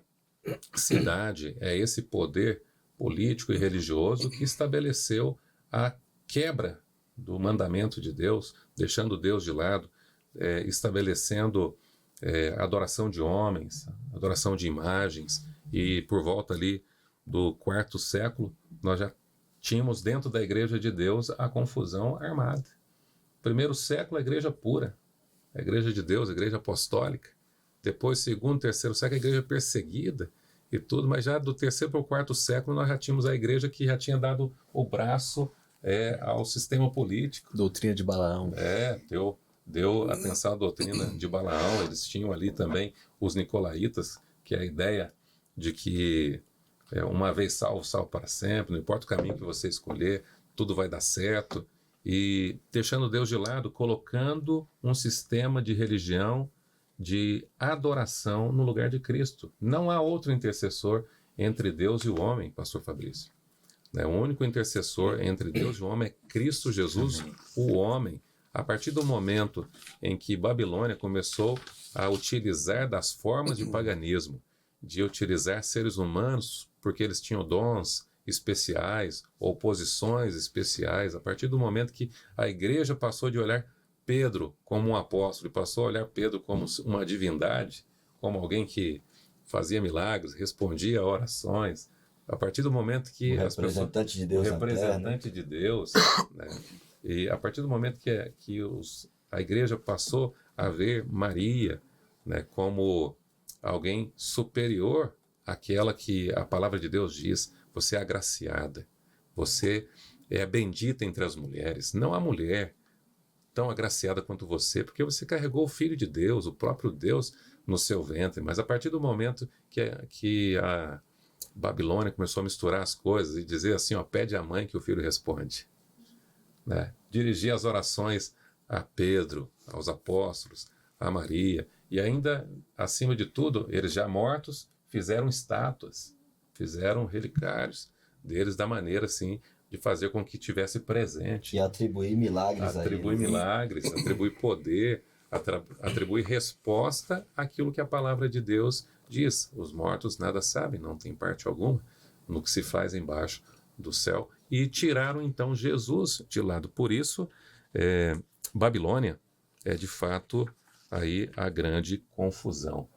Speaker 3: cidade, é esse poder político e religioso que estabeleceu a quebra do mandamento de Deus, deixando Deus de lado, estabelecendo adoração de homens, adoração de imagens, e por volta ali do quarto século, nós já tínhamos dentro da igreja de Deus a confusão armada. Primeiro século, a igreja pura, a igreja de Deus, a igreja apostólica. Depois, segundo, terceiro século, a igreja perseguida e tudo, mas já do terceiro para o quarto século nós já tínhamos a igreja que já tinha dado o braço ao sistema político.
Speaker 2: Doutrina de Balaão.
Speaker 3: Deu atenção à doutrina de Balaão. Eles tinham ali também os nicolaítas, que é a ideia de que uma vez salvo, salvo para sempre, não importa o caminho que você escolher, tudo vai dar certo, e deixando Deus de lado, colocando um sistema de religião, de adoração no lugar de Cristo. Não há outro intercessor entre Deus e o homem, pastor Fabrício. O único intercessor entre Deus e o homem é Cristo Jesus, o homem. A partir do momento em que Babilônia começou a utilizar das formas de paganismo, de utilizar seres humanos porque eles tinham dons especiais ou posições especiais, a partir do momento que a igreja passou de olhar Pedro como um apóstolo e passou a olhar Pedro como uma divindade, como alguém que fazia milagres, respondia a orações, a partir do momento que
Speaker 1: o representante
Speaker 3: de Deus, né? E a partir do momento que a igreja passou a ver Maria, né, como alguém superior àquela que a palavra de Deus diz: você é agraciada, você é bendita entre as mulheres. Não há mulher tão agraciada quanto você, porque você carregou o Filho de Deus, o próprio Deus no seu ventre. Mas a partir do momento que a Babilônia começou a misturar as coisas e dizer assim, ó, pede à mãe que o filho responde, né? Dirigir as orações a Pedro, aos apóstolos, a Maria, e ainda, acima de tudo, eles já mortos, fizeram estátuas, fizeram relicários deles da maneira, assim, de fazer com que tivesse presente.
Speaker 1: E atribuir milagres a
Speaker 3: Atribui
Speaker 1: eles.
Speaker 3: milagres, atribui poder, atribui resposta àquilo que a palavra de Deus diz. Os mortos nada sabem, não têm parte alguma no que se faz embaixo do céu. E tiraram então Jesus de lado. Por isso, Babilônia é de fato aí a grande confusão.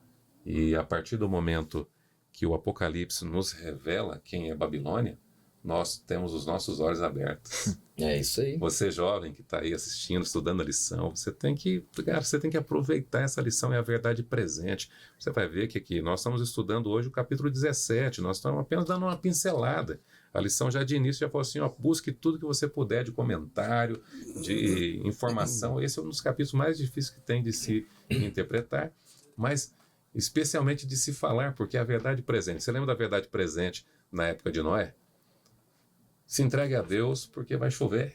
Speaker 3: E a partir do momento que o Apocalipse nos revela quem é Babilônia, nós temos os nossos olhos abertos.
Speaker 1: É isso aí.
Speaker 3: Você jovem que está aí assistindo, estudando a lição, você tem que aproveitar essa lição, é a verdade presente. Você vai ver que aqui nós estamos estudando hoje o capítulo 17, nós estamos apenas dando uma pincelada. A lição já de início já falou assim, ó, busque tudo que você puder de comentário, de informação. Esse é um dos capítulos mais difíceis que tem de se interpretar, mas especialmente de se falar, porque é a verdade presente. Você lembra da verdade presente na época de Noé? Se entregue a Deus porque vai chover.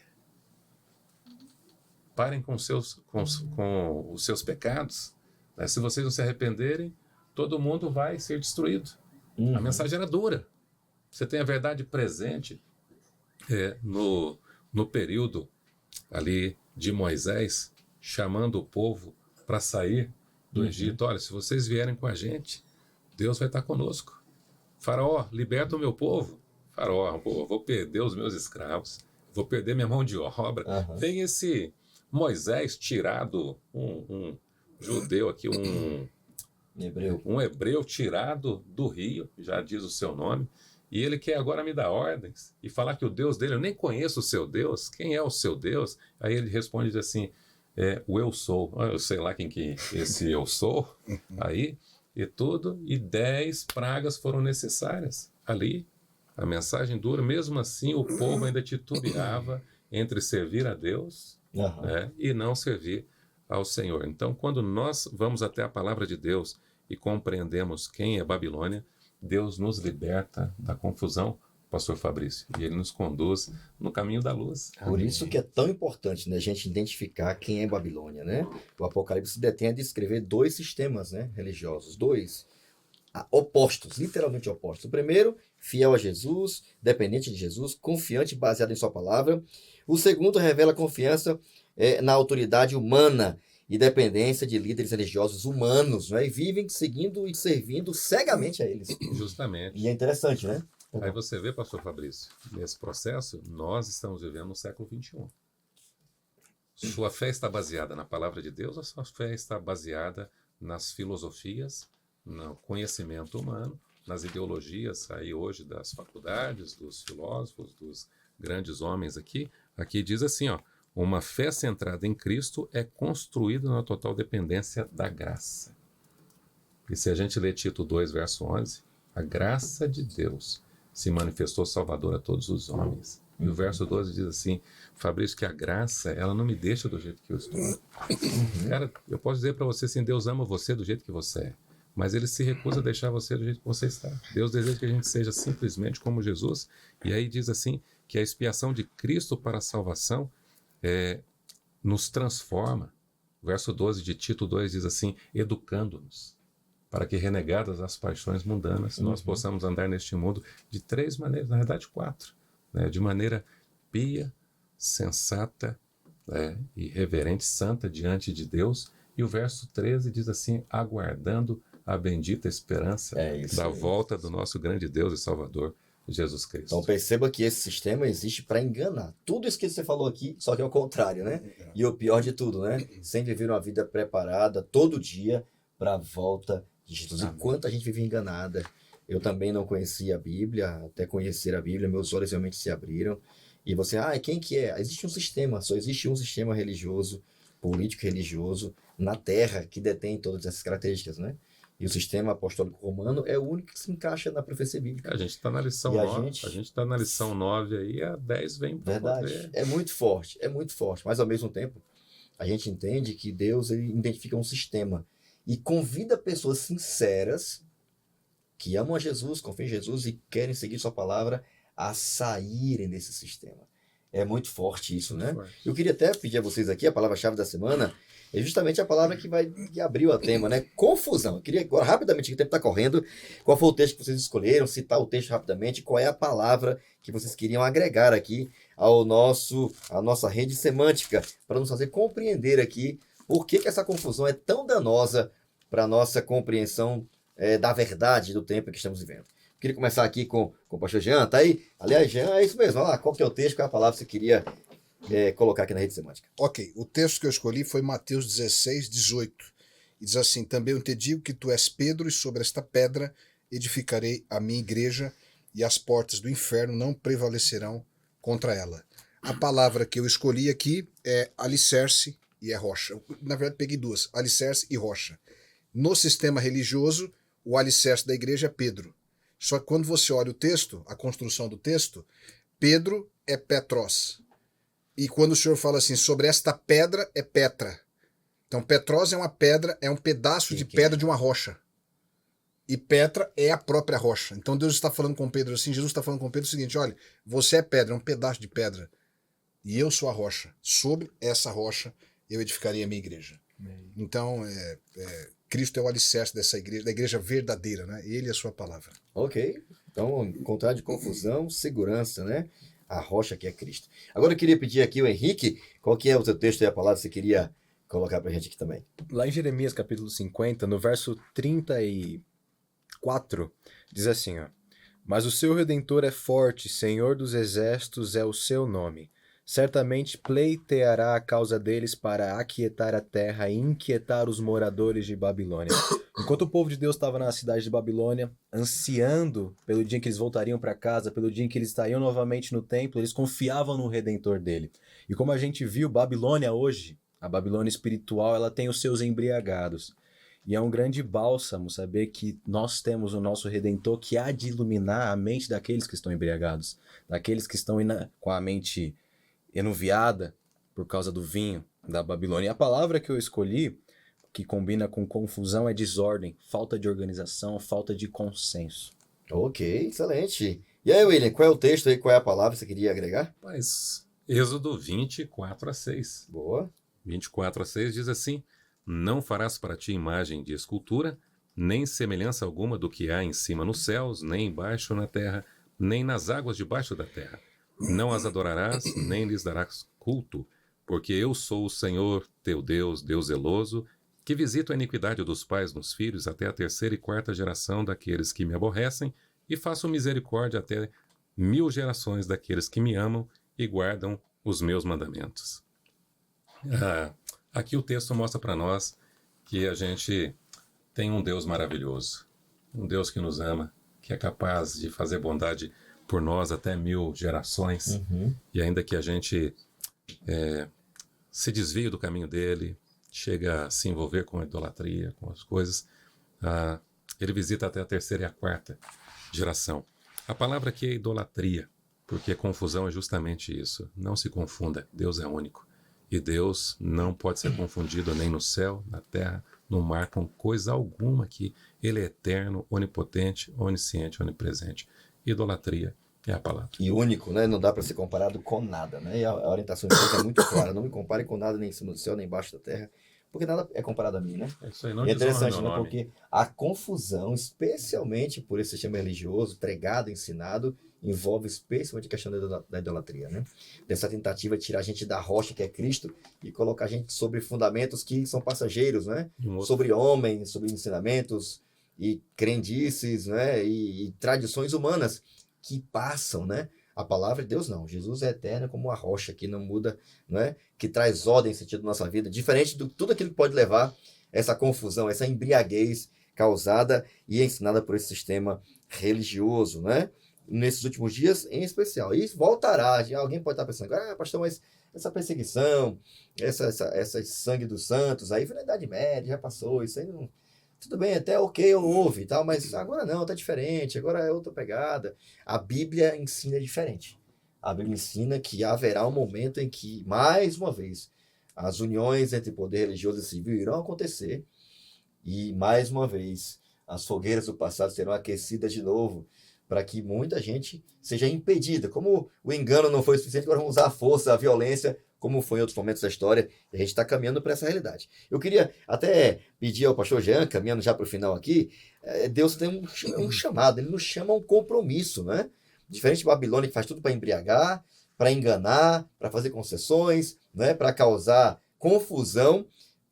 Speaker 3: Parem com os seus pecados. Né? Se vocês não se arrependerem, todo mundo vai ser destruído. A mensagem era dura. Você tem a verdade presente no período ali de Moisés, chamando o povo para sair do Egito. Olha, se vocês vierem com a gente, Deus vai estar conosco. Faraó, liberta o meu povo. Faraó, vou perder os meus escravos, vou perder minha mão de obra. Vem esse Moisés tirado, um judeu aqui, um hebreu tirado do rio, já diz o seu nome, e ele quer agora me dar ordens e falar que o Deus dele, eu nem conheço o seu Deus, quem é o seu Deus? Aí ele responde diz assim, o eu sou, eu sei lá quem que esse eu sou, aí, e tudo, e 10 pragas foram necessárias ali. A mensagem dura, mesmo assim o povo ainda titubeava entre servir a Deus né, e não servir ao Senhor. Então, quando nós vamos até a palavra de Deus e compreendemos quem é Babilônia, Deus nos liberta da confusão, pastor Fabrício, e ele nos conduz no caminho da luz.
Speaker 1: Por isso que é tão importante, né, a gente identificar quem é Babilônia, né? O Apocalipse se detém a descrever 2 sistemas, né, religiosos, 2 opostos, literalmente opostos. O primeiro, fiel a Jesus, dependente de Jesus, confiante, baseado em sua palavra. O segundo, revela confiança na autoridade humana e dependência de líderes religiosos humanos, né? E vivem seguindo e servindo cegamente a eles.
Speaker 3: Justamente.
Speaker 1: E é interessante, né?
Speaker 3: Aí você vê, pastor Fabrício, nesse processo, nós estamos vivendo no século XXI. Sua fé está baseada na palavra de Deus ou sua fé está baseada nas filosofias, no conhecimento humano, nas ideologias aí hoje das faculdades, dos filósofos, dos grandes homens aqui? Aqui diz assim, ó, uma fé centrada em Cristo é construída na total dependência da graça. E se a gente ler Tito 2, verso 11, a graça de Deus se manifestou salvadora a todos os homens. E o verso 12 diz assim, Fabrício, que a graça, ela não me deixa do jeito que eu estou. Cara, eu posso dizer para você assim, Deus ama você do jeito que você é, mas ele se recusa a deixar você do jeito que você está. Deus deseja que a gente seja simplesmente como Jesus. E aí diz assim, que a expiação de Cristo para a salvação nos transforma. O verso 12 de Tito 2 diz assim, educando-nos, para que renegadas as paixões mundanas, nós possamos andar neste mundo de 3 maneiras, na verdade 4, né? De maneira pia, sensata, e reverente, santa diante de Deus. E o verso 13 diz assim, aguardando a bendita esperança da volta do nosso grande Deus e Salvador, Jesus Cristo.
Speaker 1: Então perceba que esse sistema existe para enganar. Tudo isso que você falou aqui, só que é o contrário, né? E o pior de tudo, né? Sem viver uma vida preparada todo dia para a volta de Jesus. E quanto a gente vive enganada. Eu também não conhecia a Bíblia, até conhecer a Bíblia, meus olhos realmente se abriram. E você, quem que é? Existe um sistema, só existe um sistema religioso, político religioso, na Terra, que detém todas essas características, né? E o sistema apostólico romano é o único que se encaixa na profecia bíblica.
Speaker 3: A gente está na lição 9, a gente está na lição 9 aí, a 10 vem para
Speaker 1: verdade, é muito forte, mas ao mesmo tempo, a gente entende que Deus ele identifica um sistema. e convida pessoas sinceras que amam a Jesus, confiam em Jesus e querem seguir sua palavra a saírem desse sistema. É muito forte isso, né? Eu queria até pedir a vocês aqui, a palavra-chave da semana é justamente a palavra que abriu a tema, né? Confusão. Eu queria agora, rapidamente, que o tempo está correndo, qual foi o texto que vocês escolheram, citar o texto rapidamente, qual é a palavra que vocês queriam agregar aqui à nossa rede semântica, para nos fazer compreender aqui por que essa confusão é tão danosa para a nossa compreensão da verdade do tempo que estamos vivendo. Queria começar aqui com o pastor Jean, tá aí? Aliás, Jean, é isso mesmo. Olha lá, qual que é o texto, qual é a palavra que você queria colocar aqui na rede semântica?
Speaker 4: Ok, o texto que eu escolhi foi Mateus 16, 18. E diz assim: também eu te digo que tu és Pedro, e sobre esta pedra edificarei a minha igreja, e as portas do inferno não prevalecerão contra ela. A palavra que eu escolhi aqui é alicerce e é rocha. Na verdade, peguei duas, alicerce e rocha. No sistema religioso, o alicerce da igreja é Pedro. Só que quando você olha o texto, a construção do texto, Pedro é Petros. E quando o senhor fala assim, sobre esta pedra é Petra. Então, Petros é uma pedra, é um pedaço de pedra de uma rocha. E Petra é a própria rocha. Então, Deus está falando com Pedro assim, Jesus está falando com Pedro o seguinte: olha, você é pedra, é um pedaço de pedra. E eu sou a rocha. Sobre essa rocha, eu edificarei a minha igreja. Então, Cristo é o alicerce dessa igreja, da igreja verdadeira, né? Ele é a sua palavra.
Speaker 1: Ok. Então, em contrário de confusão, segurança, né? A rocha que é Cristo. Agora eu queria pedir aqui o Henrique, qual que é o teu texto e a palavra que você queria colocar pra gente aqui também?
Speaker 2: Lá em Jeremias capítulo 50, no verso 34, diz assim, ó: mas o seu Redentor é forte, Senhor dos exércitos é o seu nome. Certamente pleiteará a causa deles para aquietar a terra e inquietar os moradores de Babilônia. Enquanto o povo de Deus estava na cidade de Babilônia, ansiando pelo dia em que eles voltariam para casa, pelo dia em que eles estariam novamente no templo, eles confiavam no Redentor dele. E como a gente viu, Babilônia hoje, a Babilônia espiritual, ela tem os seus embriagados. E é um grande bálsamo saber que nós temos o nosso Redentor que há de iluminar a mente daqueles que estão embriagados, daqueles que estão com a mente enuviada por causa do vinho da Babilônia. E a palavra que eu escolhi, que combina com confusão, é desordem, falta de organização, falta de consenso.
Speaker 1: Ok, excelente. E aí, William, qual é o texto aí, qual é a palavra que você queria agregar?
Speaker 3: Mas Êxodo 24:6.
Speaker 1: Boa.
Speaker 3: 24:6 diz assim: não farás para ti imagem de escultura, nem semelhança alguma do que há em cima nos céus, nem embaixo na terra, nem nas águas debaixo da terra. Não as adorarás, nem lhes darás culto, porque eu sou o Senhor, teu Deus, Deus zeloso, que visito a iniquidade dos pais nos filhos até a 3ª e 4ª geração daqueles que me aborrecem, e faço misericórdia até 1000 gerações daqueles que me amam e guardam os meus mandamentos. Aqui o texto mostra para nós que a gente tem um Deus maravilhoso, um Deus que nos ama, que é capaz de fazer bondade por nós até 1000 gerações, e ainda que a gente se desvie do caminho dele, chega a se envolver com a idolatria, com as coisas, ele visita até a 3ª e a 4ª geração. A palavra aqui é idolatria, porque confusão é justamente isso. Não se confunda, Deus é único. E Deus não pode ser confundido nem no céu, na terra, no mar, com coisa alguma aqui. Ele é eterno, onipotente, onisciente, onipresente. Idolatria é a palavra.
Speaker 1: E único, né? Não dá para ser comparado com nada, né? E a orientação é muito clara. Não me compare com nada nem em cima do céu, nem embaixo da terra, porque nada é comparado a mim, né?
Speaker 3: Isso aí não
Speaker 1: é interessante, né?
Speaker 3: nome.
Speaker 1: Porque a confusão, especialmente por esse sistema religioso, pregado, ensinado, envolve especialmente a questão da idolatria, né? Dessa tentativa de tirar a gente da rocha que é Cristo e colocar a gente sobre fundamentos que são passageiros, né? Sobre homens, sobre ensinamentos e crendices, né? E tradições humanas que passam, né? A palavra de Deus não. Jesus é eterno como a rocha que não muda, né? Que traz ordem no sentido da nossa vida, diferente de tudo aquilo que pode levar essa confusão, essa embriaguez causada e ensinada por esse sistema religioso, né? Nesses últimos dias em especial. E voltará. Alguém pode estar pensando, pastor, mas essa perseguição, essa sangue dos santos, aí foi na Idade Média, já passou, isso aí não... Tudo bem, até ok, houve e tal, mas agora não, tá diferente, agora é outra pegada. A Bíblia ensina diferente. A Bíblia ensina que haverá um momento em que, mais uma vez, as uniões entre poder religioso e civil irão acontecer E, mais uma vez, as fogueiras do passado serão aquecidas de novo, para que muita gente seja impedida. Como o engano não foi suficiente, agora vamos usar a força, a violência, como foi em outros momentos da história, e a gente está caminhando para essa realidade. Eu queria até pedir ao pastor Jean, caminhando já para o final aqui, Deus tem um chamado, ele nos chama a um compromisso, né? Diferente de Babilônia, que faz tudo para embriagar, para enganar, para fazer concessões, né? Para causar confusão.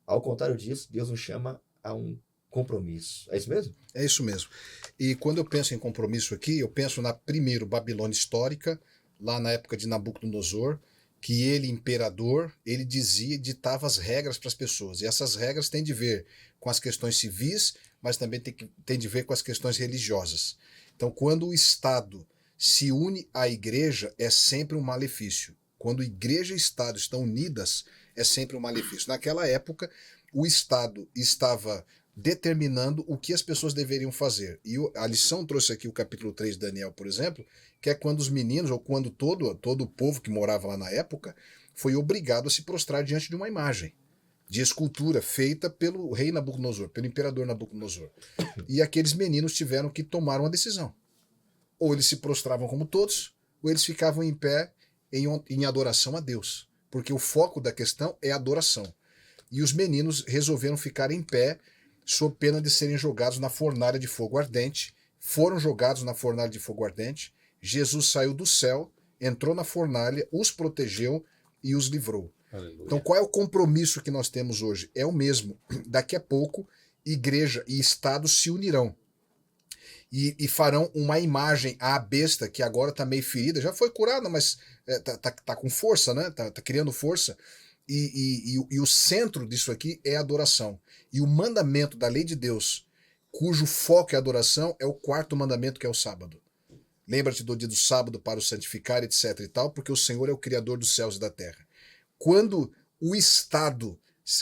Speaker 1: Ao contrário disso, Deus nos chama a um compromisso. É isso mesmo?
Speaker 4: É isso mesmo. E quando eu penso em compromisso aqui, eu penso na primeiro Babilônia histórica, lá na época de Nabucodonosor, que ele, imperador, ele ditava as regras para as pessoas. E essas regras têm de ver com as questões civis, mas também tem de ver com as questões religiosas. Então, quando o Estado se une à igreja, é sempre um malefício. Quando igreja e Estado estão unidas, é sempre um malefício. Naquela época, o Estado estava determinando o que as pessoas deveriam fazer. E a lição trouxe aqui o capítulo 3 de Daniel, por exemplo, que é quando os meninos, ou quando todo o povo que morava lá na época, foi obrigado a se prostrar diante de uma imagem de escultura feita pelo rei Nabucodonosor, pelo imperador Nabucodonosor. E aqueles meninos tiveram que tomar uma decisão. Ou eles se prostravam como todos, ou eles ficavam em pé em adoração a Deus. Porque o foco da questão é adoração. E os meninos resolveram ficar em pé sob pena de serem jogados na fornalha de fogo ardente. Foram jogados na fornalha de fogo ardente. Jesus saiu do céu, entrou na fornalha, os protegeu e os livrou.
Speaker 3: Aleluia.
Speaker 4: Então, qual é o compromisso que nós temos hoje? É o mesmo. Daqui a pouco, igreja e Estado se unirão. E farão uma imagem à besta, que agora está meio ferida, já foi curada, mas tá com força, né? Tá criando força. E o centro disso aqui é a adoração. E o mandamento da lei de Deus, cujo foco é a adoração, é o quarto mandamento, que é o sábado. Lembra-te do dia do sábado para o santificar, etc. e tal, porque o Senhor é o Criador dos céus e da terra. Quando o Estado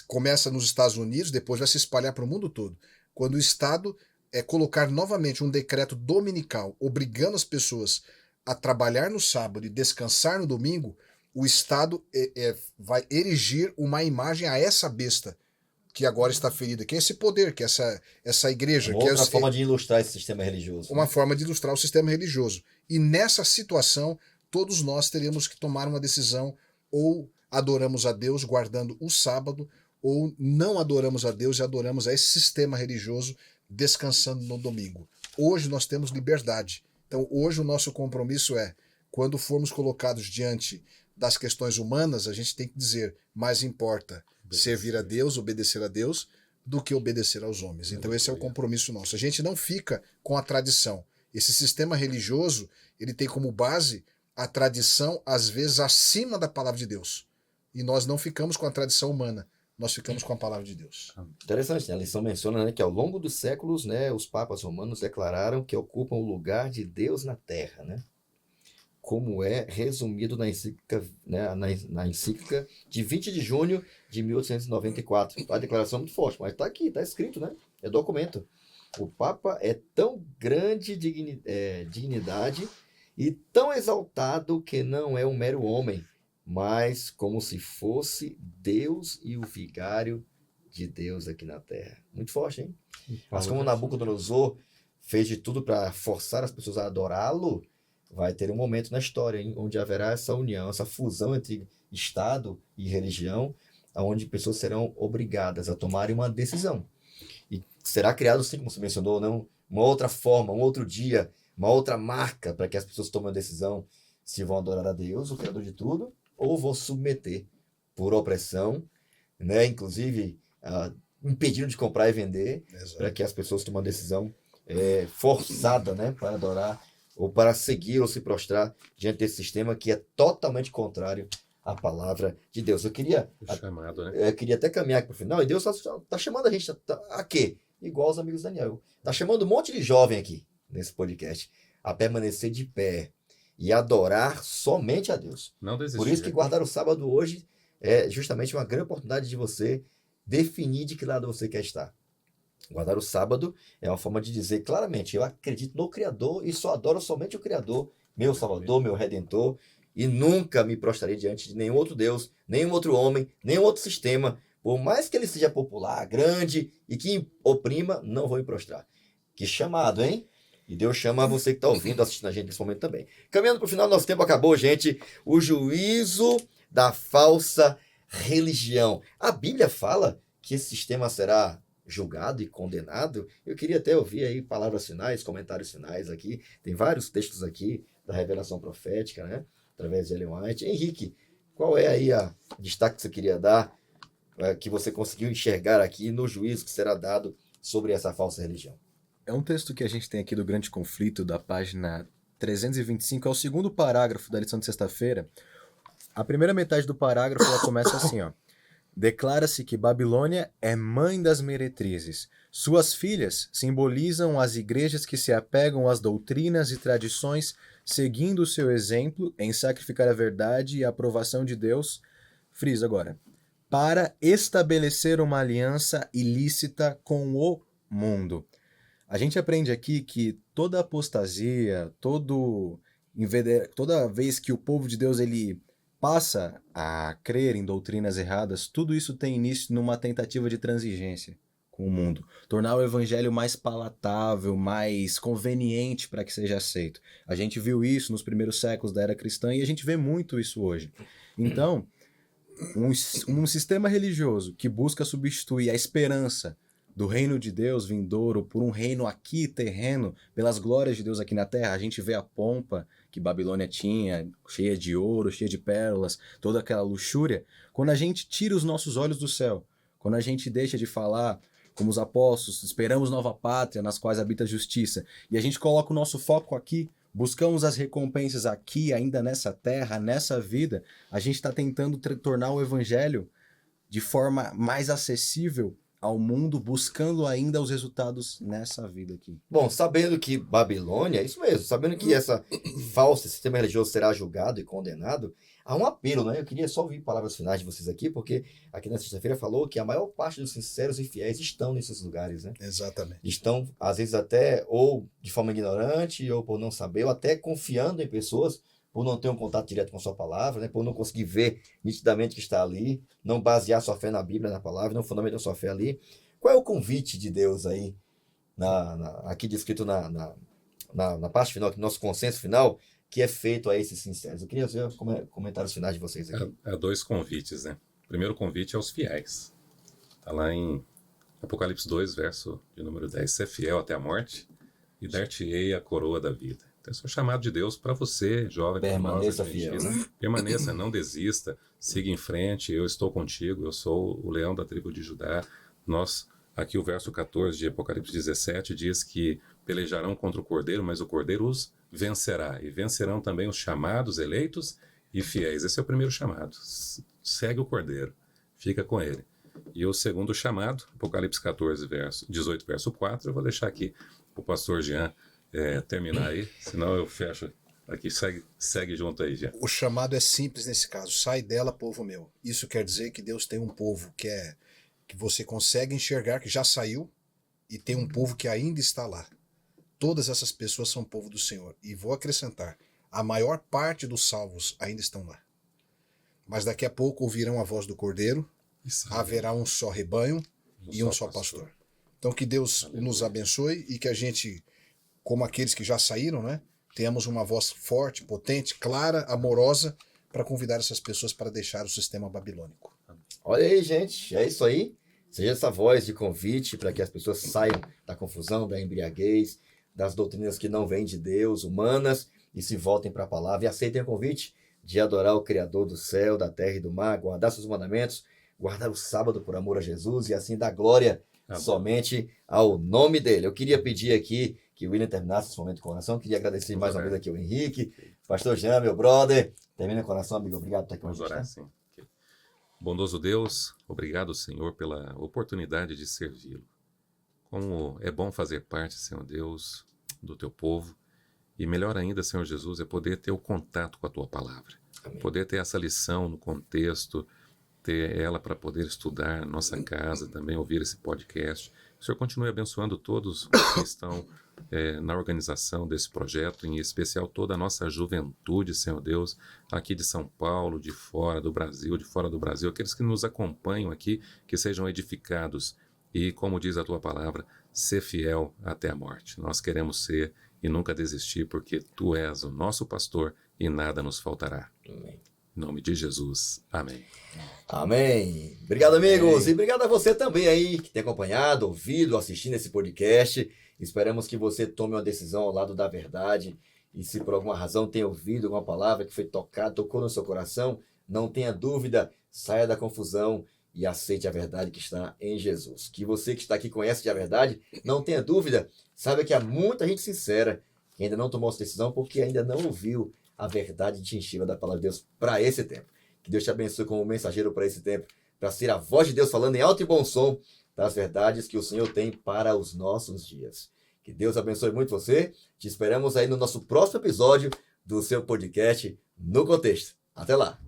Speaker 4: começa nos Estados Unidos, depois vai se espalhar para o mundo todo. Quando o Estado colocar novamente um decreto dominical, obrigando as pessoas a trabalhar no sábado e descansar no domingo, o Estado vai erigir uma imagem a essa besta, que agora está ferida, que é esse poder, que é essa igreja.
Speaker 1: Uma outra forma de ilustrar esse sistema religioso.
Speaker 4: Uma forma de ilustrar o sistema religioso. E nessa situação, todos nós teremos que tomar uma decisão: ou adoramos a Deus guardando o sábado, ou não adoramos a Deus e adoramos a esse sistema religioso descansando no domingo. Hoje nós temos liberdade. Então hoje o nosso compromisso é, quando formos colocados diante das questões humanas, a gente tem que dizer: mais importa servir a Deus, obedecer a Deus, do que obedecer aos homens. Então esse é o compromisso nosso. A gente não fica com a tradição. Esse sistema religioso, ele tem como base a tradição, às vezes, acima da palavra de Deus. E nós não ficamos com a tradição humana, nós ficamos com a palavra de Deus.
Speaker 1: Interessante, né? A lição menciona, né, que ao longo dos séculos, né, os papas romanos declararam que ocupam o lugar de Deus na Terra, né? Como é resumido na encíclica, né, na encíclica de 20 de junho de 1894. A declaração é muito forte, mas está aqui, está escrito, né? É documento. O Papa é tão grande dignidade e tão exaltado que não é um mero homem, mas como se fosse Deus e o vigário de Deus aqui na Terra. Muito forte, hein? Mas como Nabucodonosor fez de tudo para forçar as pessoas a adorá-lo, vai ter um momento na história, hein, onde haverá essa união, essa fusão entre Estado e religião, onde pessoas serão obrigadas a tomarem uma decisão. E será criado, sim, como você mencionou, não, uma outra forma, um outro dia, uma outra marca para que as pessoas tomem a decisão se vão adorar a Deus, o Criador de tudo, ou vão submeter por opressão, né, inclusive impedindo de comprar e vender, para que as pessoas tomem uma decisão forçada, né, para adorar ou para seguir ou se prostrar diante desse sistema que é totalmente contrário à palavra de Deus. Eu queria até caminhar aqui para o final, e Deus está chamando a gente a quê? Igual os amigos Daniel. Está chamando um monte de jovem aqui, nesse podcast, a permanecer de pé e adorar somente a Deus.
Speaker 3: Não desistir.
Speaker 1: Por isso que guardar o sábado hoje é justamente uma grande oportunidade de você definir de que lado você quer estar. Guardar o sábado é uma forma de dizer claramente: eu acredito no Criador e só adoro somente o Criador, meu Salvador, meu Redentor, e nunca me prostrarei diante de nenhum outro Deus, nenhum outro homem, nenhum outro sistema, Por mais que ele seja popular, grande e que oprima, não vou me prostrar. Que chamado, hein? E Deus chama você que está ouvindo, assistindo a gente nesse momento também. Caminhando para o final, nosso tempo acabou, gente. O juízo da falsa religião. A Bíblia fala que esse sistema será julgado e condenado. Eu queria até ouvir aí palavras finais, comentários finais aqui. Tem vários textos aqui da revelação profética, né? Através de Ellen White. Henrique, qual é aí a destaque que você queria dar, que você conseguiu enxergar aqui no juízo que será dado sobre essa falsa religião?
Speaker 2: É um texto que a gente tem aqui do Grande Conflito, da página 325, é o segundo parágrafo da lição de sexta-feira. A primeira metade do parágrafo ela começa assim, ó. Declara-se que Babilônia é mãe das meretrizes. Suas filhas simbolizam as igrejas que se apegam às doutrinas e tradições, seguindo o seu exemplo em sacrificar a verdade e a aprovação de Deus, frisa agora, para estabelecer uma aliança ilícita com o mundo. A gente aprende aqui que toda apostasia, toda vez que o povo de Deus ele passa a crer em doutrinas erradas, tudo isso tem início numa tentativa de transigência com o mundo. Tornar o evangelho mais palatável, mais conveniente para que seja aceito. A gente viu isso nos primeiros séculos da era cristã e a gente vê muito isso hoje. Então, um sistema religioso que busca substituir a esperança do reino de Deus vindouro por um reino aqui terreno, pelas glórias de Deus aqui na terra. A gente vê a pompa que Babilônia tinha, cheia de ouro, cheia de pérolas, toda aquela luxúria. Quando a gente tira os nossos olhos do céu, quando a gente deixa de falar como os apóstolos, esperamos nova pátria nas quais habita a justiça, e a gente coloca o nosso foco aqui, buscamos as recompensas aqui, ainda nessa terra, nessa vida, a gente está tentando tornar o evangelho de forma mais acessível ao mundo, buscando ainda os resultados nessa vida aqui.
Speaker 1: Bom, sabendo que Babilônia, é isso mesmo, sabendo que essa falsa sistema religioso será julgado e condenado, há um apelo, né? Eu queria só ouvir palavras finais de vocês aqui, porque aqui na sexta-feira falou que a maior parte dos sinceros e fiéis estão nesses lugares, né?
Speaker 4: Exatamente.
Speaker 1: Estão, às vezes, até ou de forma ignorante, ou por não saber, ou até confiando em pessoas, por não ter um contato direto com a sua palavra, né? Por não conseguir ver nitidamente que está ali, não basear sua fé na Bíblia, na palavra, não fundamentar sua fé ali. Qual é o convite de Deus aí, aqui descrito na parte final, aqui, nosso consenso final, que é feito a esses sinceros? Eu queria ver os comentários finais de vocês aqui.
Speaker 3: Há dois convites, né? O primeiro convite é aos fiéis. Está lá em Apocalipse 2, verso de número 10. Ser fiel até a morte e dar-te-ei a coroa da vida. Então, esse é o chamado de Deus para você, jovem.
Speaker 1: Permaneça fiel.
Speaker 3: Permaneça, não desista, siga em frente, eu estou contigo, eu sou o leão da tribo de Judá. Nós, aqui o verso 14 de Apocalipse 17 diz que pelejarão contra o Cordeiro, mas o Cordeiro os vencerá. E vencerão também os chamados, eleitos e fiéis. Esse é o primeiro chamado. Segue o Cordeiro, fica com ele. E o segundo chamado, Apocalipse 18, verso 4, eu vou deixar aqui o pastor Jean terminar aí, senão eu fecho aqui. Segue junto aí, Jean.
Speaker 4: O chamado é simples nesse caso. Sai dela, povo meu. Isso quer dizer que Deus tem um povo que você consegue enxergar que já saiu e tem um povo que ainda está lá. Todas essas pessoas são povo do Senhor. E vou acrescentar, a maior parte dos salvos ainda estão lá. Mas daqui a pouco ouvirão a voz do Cordeiro, haverá um só rebanho e um só pastor. Então que Deus nos abençoe e que a gente, como aqueles que já saíram, né, tenhamos uma voz forte, potente, clara, amorosa, para convidar essas pessoas para deixar o sistema babilônico.
Speaker 1: Olha aí, gente, é isso aí. Seja essa voz de convite para que as pessoas saiam da confusão, da embriaguez, das doutrinas que não vêm de Deus, humanas, e se voltem para a palavra e aceitem o convite de adorar o Criador do céu, da terra e do mar, guardar seus mandamentos, guardar o sábado por amor a Jesus e assim dar glória somente ao nome dele. Eu queria pedir aqui que o William terminasse esse momento com oração. Queria agradecer mais uma vez aqui ao Henrique, pastor Jean, meu brother. Termina com oração, amigo. Obrigado por estar aqui com a gente.
Speaker 3: Vamos orar, sim. Bondoso Deus, obrigado, Senhor, pela oportunidade de servi-lo. Como é bom fazer parte, Senhor Deus, do teu povo. E melhor ainda, Senhor Jesus, é poder ter o contato com a tua palavra.
Speaker 1: Amém.
Speaker 3: Poder ter essa lição no contexto, ter ela para poder estudar na nossa casa, também ouvir esse podcast. o Senhor continue abençoando todos que estão na organização desse projeto, em especial toda a nossa juventude, Senhor Deus, aqui de São Paulo, de fora do Brasil, aqueles que nos acompanham aqui, que sejam edificados e, como diz a Tua palavra, ser fiel até a morte. Nós queremos ser e nunca desistir, porque Tu és o nosso pastor e nada nos faltará.
Speaker 1: Amém.
Speaker 3: Em nome de Jesus. Amém.
Speaker 1: Amém. Obrigado, amigos. E obrigado a você também aí que tem acompanhado, ouvido, assistindo esse podcast. Esperamos que você tome uma decisão ao lado da verdade. E se por alguma razão tem ouvido alguma palavra que foi tocada, tocou no seu coração, não tenha dúvida, saia da confusão e aceite a verdade que está em Jesus. Que você que está aqui conhece a verdade, não tenha dúvida, saiba que há muita gente sincera que ainda não tomou essa decisão porque ainda não ouviu a verdade distintiva da palavra de Deus para esse tempo. Que Deus te abençoe como mensageiro para esse tempo, para ser a voz de Deus falando em alto e bom som das verdades que o Senhor tem para os nossos dias. Que Deus abençoe muito você. Te esperamos aí no nosso próximo episódio do seu podcast No Contexto. Até lá!